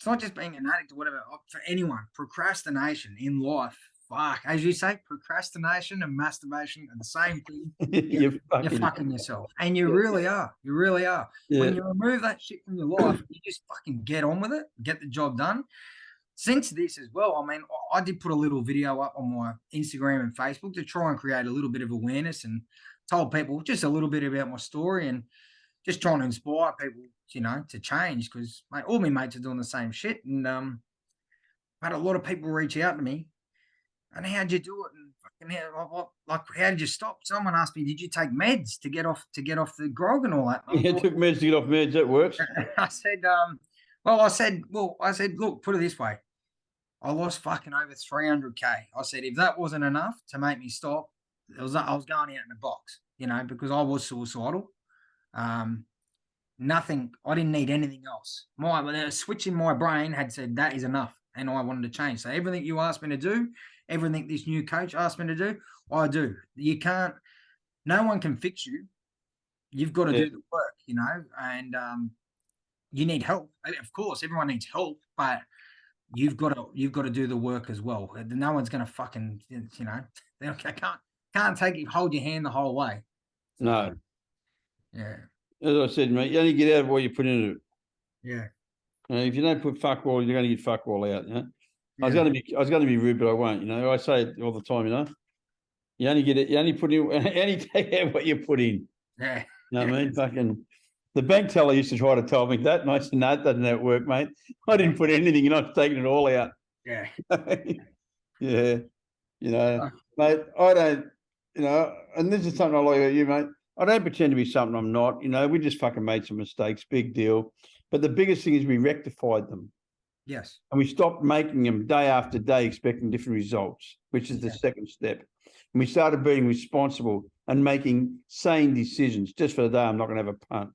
not just being an addict or whatever, for anyone, procrastination in life, fuck. As you say, procrastination and masturbation are the same thing. You're fucking yourself. And you really are. You really are. Yeah. When you remove that shit from your life, you just fucking get on with it, get the job done. Since this as well, I mean, I did put a little video up on my Instagram and Facebook to try and create a little bit of awareness and told people just a little bit about my story and just trying to inspire people, to change because all my mates are doing the same shit. And I had a lot of people reach out to me and how'd you do it? And fucking how did you stop? Someone asked me, did you take meds to get off the grog and all that? I took meds to get off meds. That works. I said, look, put it this way. I lost fucking over 300K. I said, if that wasn't enough to make me stop, I was going out in a box, because I was suicidal. Nothing, I didn't need anything else. The switch in my brain had said that is enough, and I wanted to change. So everything you asked me to do, everything this new coach asked me to do, I do. No one can fix you. You've got to do the work, and you need help. Of course, everyone needs help, but you've got to do the work as well. No one's going to fucking, they can't hold your hand the whole way. No. Yeah. As I said, mate, you only get out of what you put into it. Yeah. If you don't put fuck all, you're going to get fuck all out. Yeah. I was going to be rude, but I won't. I say it all the time. You only get it. You only put in. Only take out what you put in. Yeah. You know what I mean? Fucking. The bank teller used to try to tell me that, and I said, no, it doesn't work, mate. I didn't put anything, and I've taken it all out. Yeah. Yeah. Mate, I don't, and this is something I like about you, mate. I don't pretend to be something I'm not. We just fucking made some mistakes, big deal. But the biggest thing is we rectified them. Yes. And we stopped making them day after day, expecting different results, which is the second step. And we started being responsible and making sane decisions. Just for the day, I'm not going to have a punt.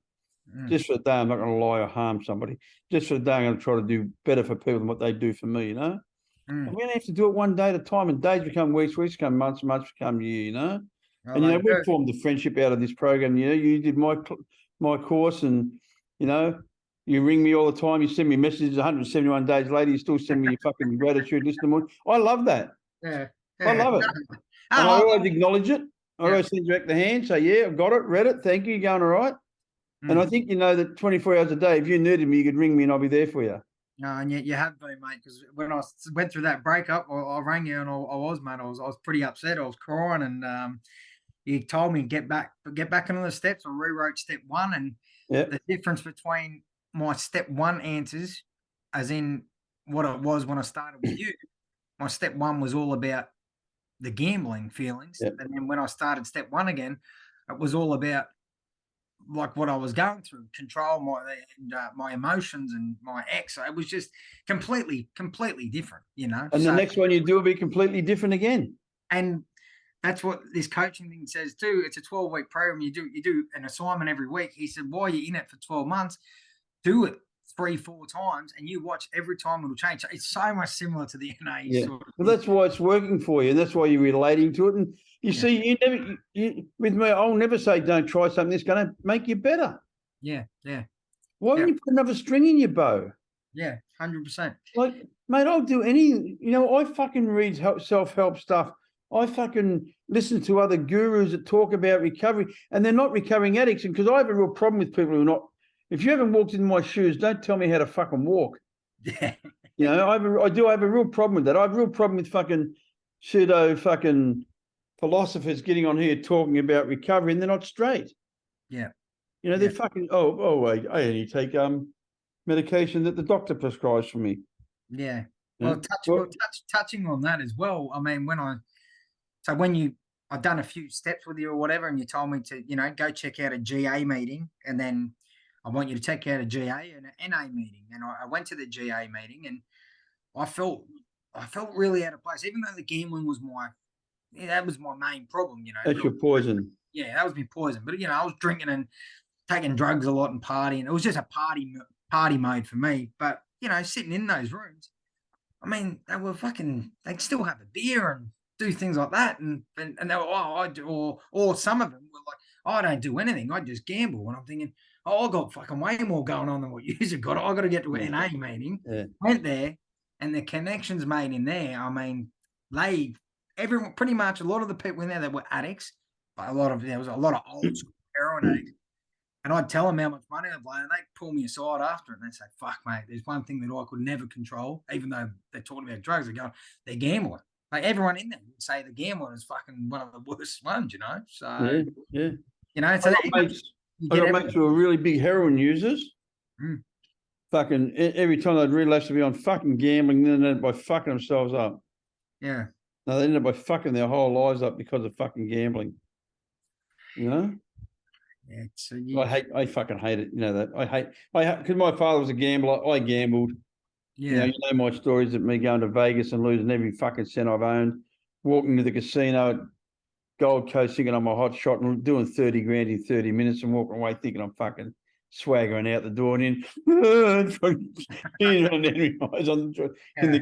Just for the day, I'm not going to lie or harm somebody. Just for the day, I'm going to try to do better for people than what they do for me, And we don't have to do it one day at a time. And days become weeks, weeks become months, months become year, And, we formed a friendship out of this program. You did my course and, you ring me all the time. You send me messages 171 days later. You still send me your fucking gratitude list. I love that. Yeah. I love it. And I always acknowledge it. I always send you back the hand. Say, yeah, I've got it, read it. Thank you. You're going all right. And I think that 24 hours a day, if you needed me, you could ring me and I'll be there for you. No, and yet you have been, mate, because when I went through that breakup, I rang you and I was pretty upset. I was crying and you told me get back into the steps. I rewrote step 1, and Yeah. the difference between my step 1 answers, as in what it was when I started with you, my step 1 was all about the gambling feelings, Yeah. and then when I started step 1 again, it was all about like what I was going through, control my emotions and my ex. So it was just completely different, you know. And the next one you do will be completely different again. And that's what this coaching thing says too. It's a 12-week program. You do an assignment every week. He said, while you're in it for 12 months, do it 3-4 times, and you watch every time it'll change. It's so much similar to the NA. Yeah. Sort of Well, that's why it's working for you, and that's why you're relating to it. And you Yeah. see, with me, I'll never say don't try something that's going to make you better. Yeah. Why wouldn't you put another string in your bow? Yeah, 100%. Like, mate, I'll do anything. You know, I fucking read self-help stuff. I fucking listen to other gurus that talk about recovery, and they're not recovering addicts. And because I have a real problem with people who are not. If you haven't walked in my shoes, don't tell me how to fucking walk. Yeah. You know, I have a real problem with that. I have a real problem with fucking pseudo fucking philosophers getting on here talking about recovery, and they're not straight. Yeah. You know, they're fucking. I only take medication that the doctor prescribes for me. Yeah. Yeah. Well, touching on that as well. I mean, I've done a few steps with you or whatever, and you told me to, you know, go check out a GA meeting, and then I want you to check out a GA and an NA meeting. And I went to the GA meeting, and I felt really out of place, even though the gambling was that was my main problem, you know. That's your poison. Yeah, that was my poison. But, you know, I was drinking and taking drugs a lot and partying. It was just a party mode for me. But, you know, sitting in those rooms, I mean, they'd still have a beer and do things like that. And they were, or some of them were like, I don't do anything. I just gamble. And I'm thinking, I got fucking way more going on than what you've got. I got to get to an NA meeting. Yeah. Went there, and the connections made in there, I mean, everyone, pretty much a lot of the people in there that were addicts, but there was a lot of old school heroin addicts. And I'd tell them how much money I'd blown, and they'd pull me aside after, and they'd say, fuck, mate, there's one thing that I could never control, even though they're talking about drugs. They're gambling. Like, everyone in there would say the gambling is fucking one of the worst ones, you know? So, yeah. You know, so I got mates who are really big heroin users. Mm. Fucking every time they'd relapse to be on fucking gambling, then they end up by fucking themselves up. Yeah. No, they end up by fucking their whole lives up because of fucking gambling. You know? Yeah. So I fucking hate it. You know that. I hate because my father was a gambler. I gambled. Yeah. You know my stories of me going to Vegas and losing every fucking cent I've owned, walking to the casino at Gold Coast thinking I'm a hot shot and doing 30 grand in 30 minutes and walking away thinking I'm fucking swaggering out the door and in the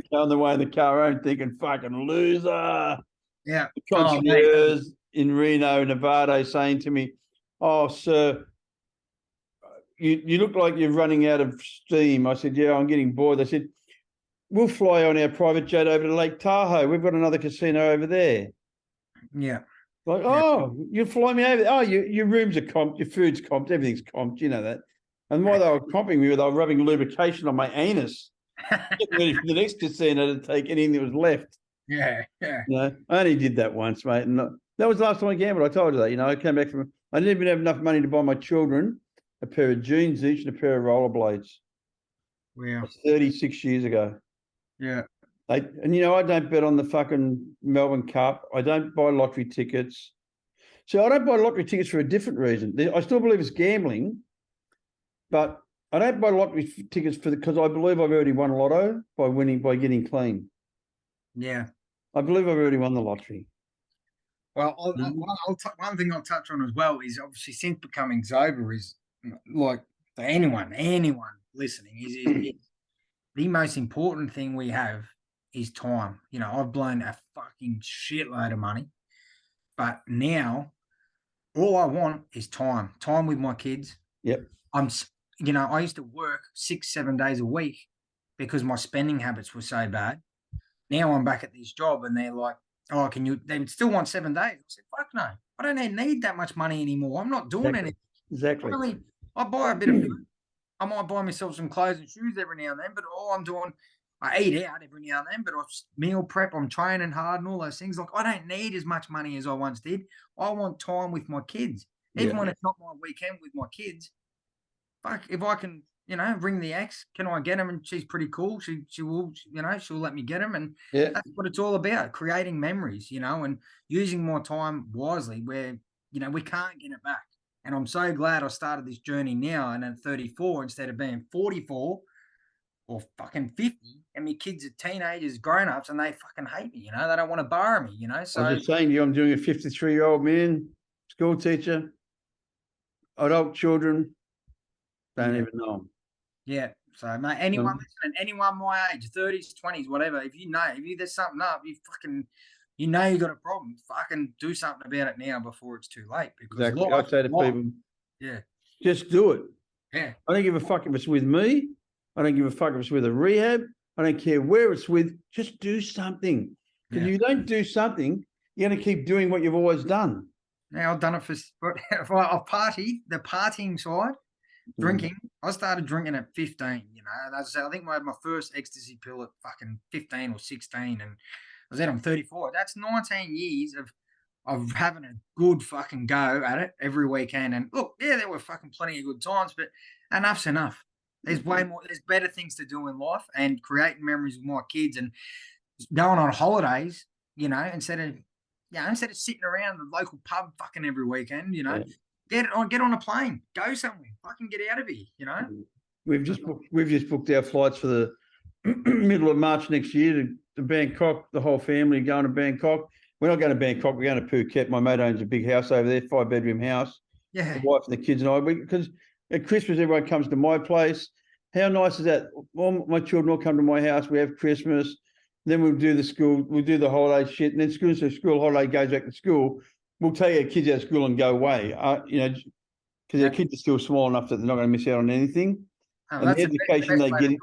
car on the way in the car home thinking fucking loser. Yeah. The concierge in Reno, Nevada saying to me, "Oh, sir, you look like you're running out of steam." I said, "Yeah, I'm getting bored." They said, "We'll fly on our private jet over to Lake Tahoe. We've got another casino over there." Yeah. Like, oh, you fly me over. Oh, your rooms are comped, your food's comped, everything's comped. You know that. And while they were comping me, they were rubbing lubrication on my anus, getting ready for the next casino to take anything that was left. Yeah. You know, I only did that once, mate, and that was the last time I gambled. I told you that. You know, I came back from. I didn't even have enough money to buy my children a pair of jeans each and a pair of rollerblades. Wow. 36 years ago. Yeah. And you know, I don't bet on the fucking Melbourne Cup. I don't buy lottery tickets. So I don't buy lottery tickets for a different reason. I still believe it's gambling, but I don't buy lottery tickets because I believe I've already won lotto by getting clean. Yeah. I believe I've already won the lottery. Well, one thing I'll touch on as well is obviously since becoming sober is like for anyone listening is the most important thing we have is time. You know, I've blown a fucking shitload of money, but now all I want is time with my kids. Yep. I used to work 6-7 days a week because my spending habits were so bad. Now I'm back at this job and they're like, oh, they still want 7 days. I said, fuck no, I don't need that much money anymore. I'm not doing anything. Exactly. I buy a bit of food. I might buy myself some clothes and shoes every now and then, but all I'm doing, I eat out every now and then, but I meal prep, I'm training hard and all those things. Like, I don't need as much money as I once did. I want time with my kids. Even when it's not my weekend with my kids, fuck, if I can, ring the ex, can I get him? And she's pretty cool. She will, she'll let me get him. And that's what it's all about, creating memories, and using my time wisely where, we can't get it back. And I'm so glad I started this journey now and at 34 instead of being 44 or fucking 50, and my kids are teenagers, grown-ups, and they fucking hate me, they don't want to borrow me, so. I was just saying to you, I'm doing a 53-year-old man, school teacher, adult children, don't even know them. Yeah. So, mate, anyone listening, anyone my age, 30s, 20s, whatever, if there's something up, you got a problem, fucking do something about it now before it's too late. Because exactly. I say to people, just do it. Yeah. I don't give a fuck if it's with me. I don't give a fuck if it's with a rehab. I don't care where it's with. Just do something. Because if you don't do something, you're going to keep doing what you've always done. Now, I've done it I've partied, the partying side, drinking. I started drinking at 15, and as I said, I think I had my first ecstasy pill at fucking 15 or 16, and I was I'm 34. That's 19 years of having a good fucking go at it every weekend. And look, there were fucking plenty of good times, but enough's enough. There's way more, there's better things to do in life, and creating memories with my kids and going on holidays, instead of sitting around the local pub fucking every weekend, get on a plane, go somewhere, fucking get out of here, We've just booked our flights for the middle of March next year to Bangkok, the whole family going to Bangkok. We're not going to Bangkok, we're going to Phuket. My mate owns a big house over there, 5-bedroom house. Yeah. The wife and the kids and I, because at Christmas, everyone comes to my place. How nice is that? All my children all come to my house. We have Christmas. Then we'll do the holiday shit. And then school holiday goes back to school. We'll take our kids out of school and go away, because their kids are still small enough that they're not going to miss out on anything. And the education they get,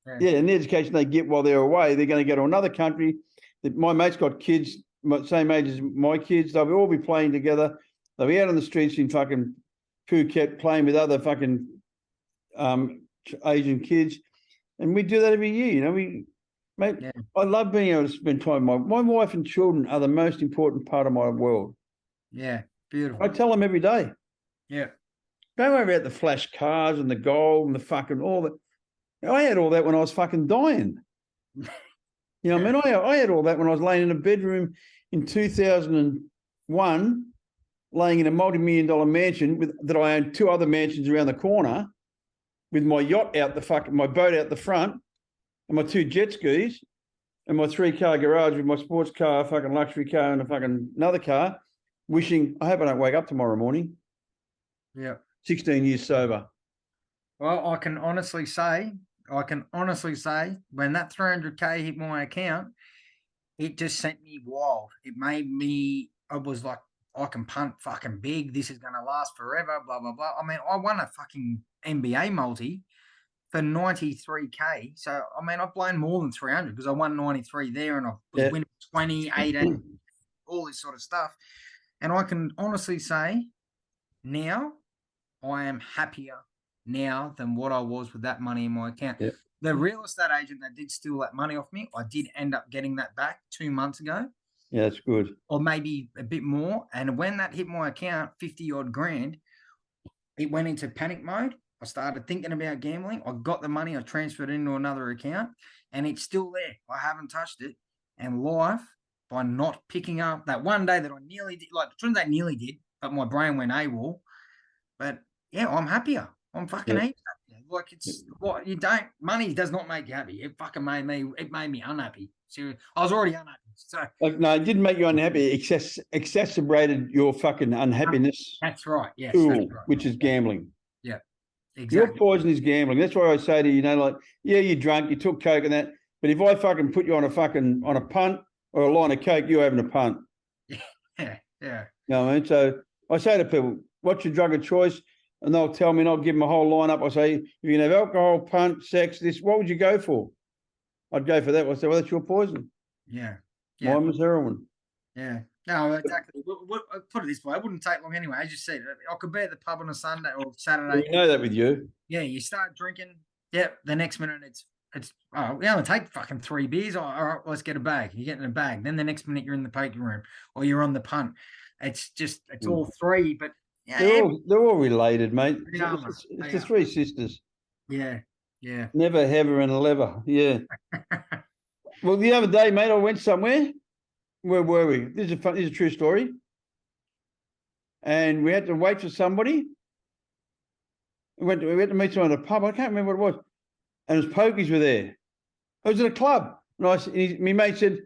and the education they get while they're away, they're going to go to another country. My mate's got kids, same age as my kids. They'll all be playing together. They'll be out on the streets in fucking Phuket playing with other fucking Asian kids, and we do that every year. I love being able to spend time with my wife and children are the most important part of my world. Yeah, beautiful. I tell them every day. Yeah, don't worry about the flash cars and the gold and the fucking all that. I had all that when I was fucking dying. I mean, I had all that when I was laying in a bedroom in 2001. Laying in a multi-million-dollar mansion that I owned 2 other mansions around the corner, with my yacht out my boat out the front, and my 2 jet skis, and my 3-car garage with my sports car, fucking luxury car, and a fucking another car. Wishing I hope I don't wake up tomorrow morning. Yeah. 16 years sober. Well, I can honestly say, when that 300K hit my account, it just sent me wild. It made me. I was like, I can punt fucking big. This is going to last forever, blah, blah, blah. I mean, I won a fucking NBA multi for 93K. So, I mean, I've blown more than 300 because I won 93 there and I was winning 20, 18, all this sort of stuff. And I can honestly say now I am happier now than what I was with that money in my account. Yep. The real estate agent that did steal that money off me, I did end up getting that back 2 months ago. Yeah, that's good. Or maybe a bit more. And when that hit my account, 50 odd grand, it went into panic mode. I started thinking about gambling. I got the money, I transferred it into another account, and it's still there. I haven't touched it. And life, by not picking up that one day that I nearly did, like, I nearly did, but my brain went AWOL. But yeah, I'm happier. I'm fucking heaps happier. Like, it's what you don't, money does not make you happy. It fucking made me unhappy. Seriously, I was already unhappy. So, no, it didn't make you unhappy. It exacerbated your fucking unhappiness. That's right. Yes, tool, that's right. which is gambling. Yeah, exactly. Your poison is gambling. That's why I say to you, like, yeah, you're drunk, you took coke and that, but if I fucking put you on a punt or a line of coke, you're having a punt. Yeah. You know what I mean? So I say to people, what's your drug of choice? And they'll tell me, and I'll give them a whole lineup. I say, if you can have alcohol, punt, sex, this, what would you go for? I'd go for that. I say, well, that's your poison. Yeah. Mine was heroin. Yeah. No, exactly. Put it this way, it wouldn't take long anyway. As you said, I could be at the pub on a Sunday or Saturday. Well, we know that with you. Yeah, you start drinking. Yeah, the next minute we only take fucking 3 beers. All right, let's get a bag. You get in a bag. Then the next minute you're in the poker room or you're on the punt. It's all three, but they're all related, mate. It's the three sisters. Yeah. Never, ever, and lever. Yeah. Well, the other day, mate, I went somewhere. Where were we? This is a true story. And we had to wait for somebody. We went to meet someone at a pub. I can't remember what it was. And his pokies were there. I was at a club. And my mate said,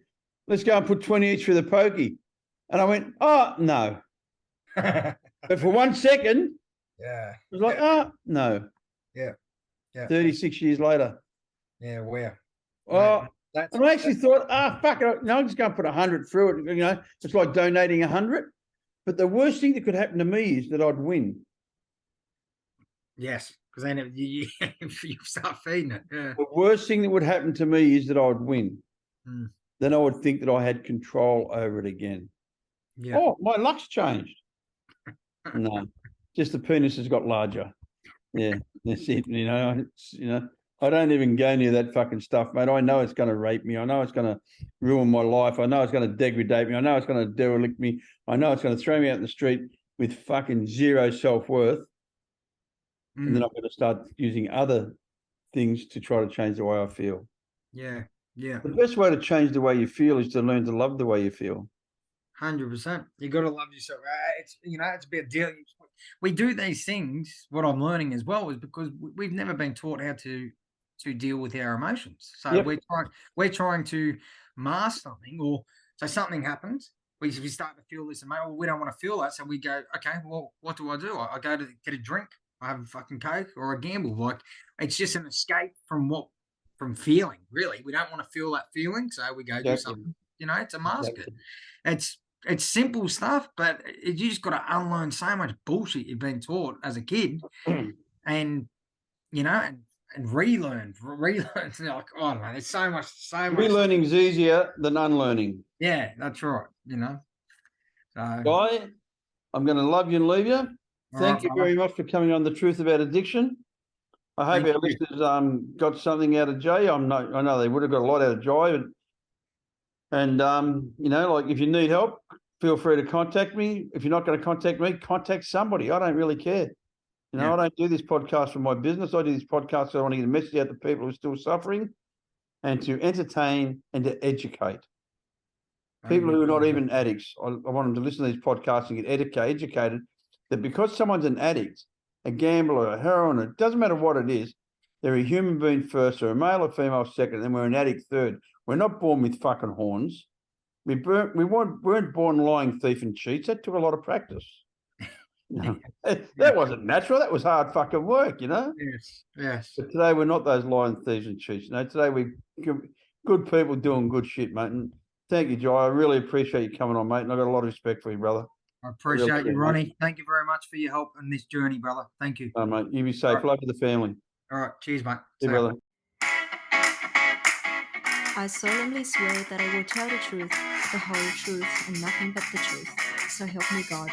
let's go and put 20 each for the pokey. And I went, oh, no. But for 1 second, it was like, oh, no. Yeah. 36 years later. Yeah, wow. Oh, and I actually thought, fuck it. No, I'm just going to put 100 through it. You know, it's like donating 100. But the worst thing that could happen to me is that I'd win. Yes, because then you start feeding it. Yeah. The worst thing that would happen to me is that I would win. Mm. Then I would think that I had control over it again. Yeah. Oh, my luck's changed. No, just the penis has got larger. Yeah, that's it. You know, I don't even go near that fucking stuff, mate. I know it's going to rape me. I know it's going to ruin my life. I know it's going to degradate me. I know it's going to derelict me. I know it's going to throw me out in the street with fucking zero self-worth. And then I'm going to start using other things to try to change the way I feel. Yeah. The best way to change the way you feel is to learn to love the way you feel. 100%. You got to love yourself. It's it's a bit deal. We do these things. What I'm learning as well is because we've never been taught how to deal with our emotions. So we're trying to mask something, or so something happens. We start to feel this, and well, we don't want to feel that. So we go, okay, well, what do? I go to get a drink. I have a fucking Coke or a gamble. Like, it's just an escape from feeling. Really, we don't want to feel that feeling, so we go do something. It's a mask. It's simple stuff, but you just got to unlearn so much bullshit you've been taught as a kid, and and relearn. Like, oh, I don't know. There's so much. Relearning's easier than unlearning. Yeah, that's right. So, Guy, I'm going to love you and leave you. Thank you very much for coming on The Truth About Addiction. I hope our listeners got something out of Jay. I know they would have got a lot out of Jay. And like, if you need help, feel free to contact me. If you're not going to contact me, contact somebody. I don't really care. I don't do this podcast for my business. I do this podcast because I want to get a message out to people who are still suffering and to entertain and to educate. People who are not even addicts. I want them to listen to these podcasts and get educated that because someone's an addict, a gambler, a heroin, it doesn't matter what it is, they're a human being first, or a male or female second, and then we're an addict third. We're not born with fucking horns. We weren't born lying, thief, and cheats. That took a lot of practice. That wasn't natural. That was hard fucking work, Yes. But today we're not those lying thieves and cheats. Today we're good people doing good shit, mate. And thank you, Jai. I really appreciate you coming on, mate. And I've got a lot of respect for you, brother. I appreciate you, Ronnie. Mate. Thank you very much for your help in this journey, brother. Thank you. Mate. You be safe. Love to the family. All right. Cheers, mate. See you, brother. I solemnly swear that I will tell the truth, the whole truth, and nothing but the truth. So help me God.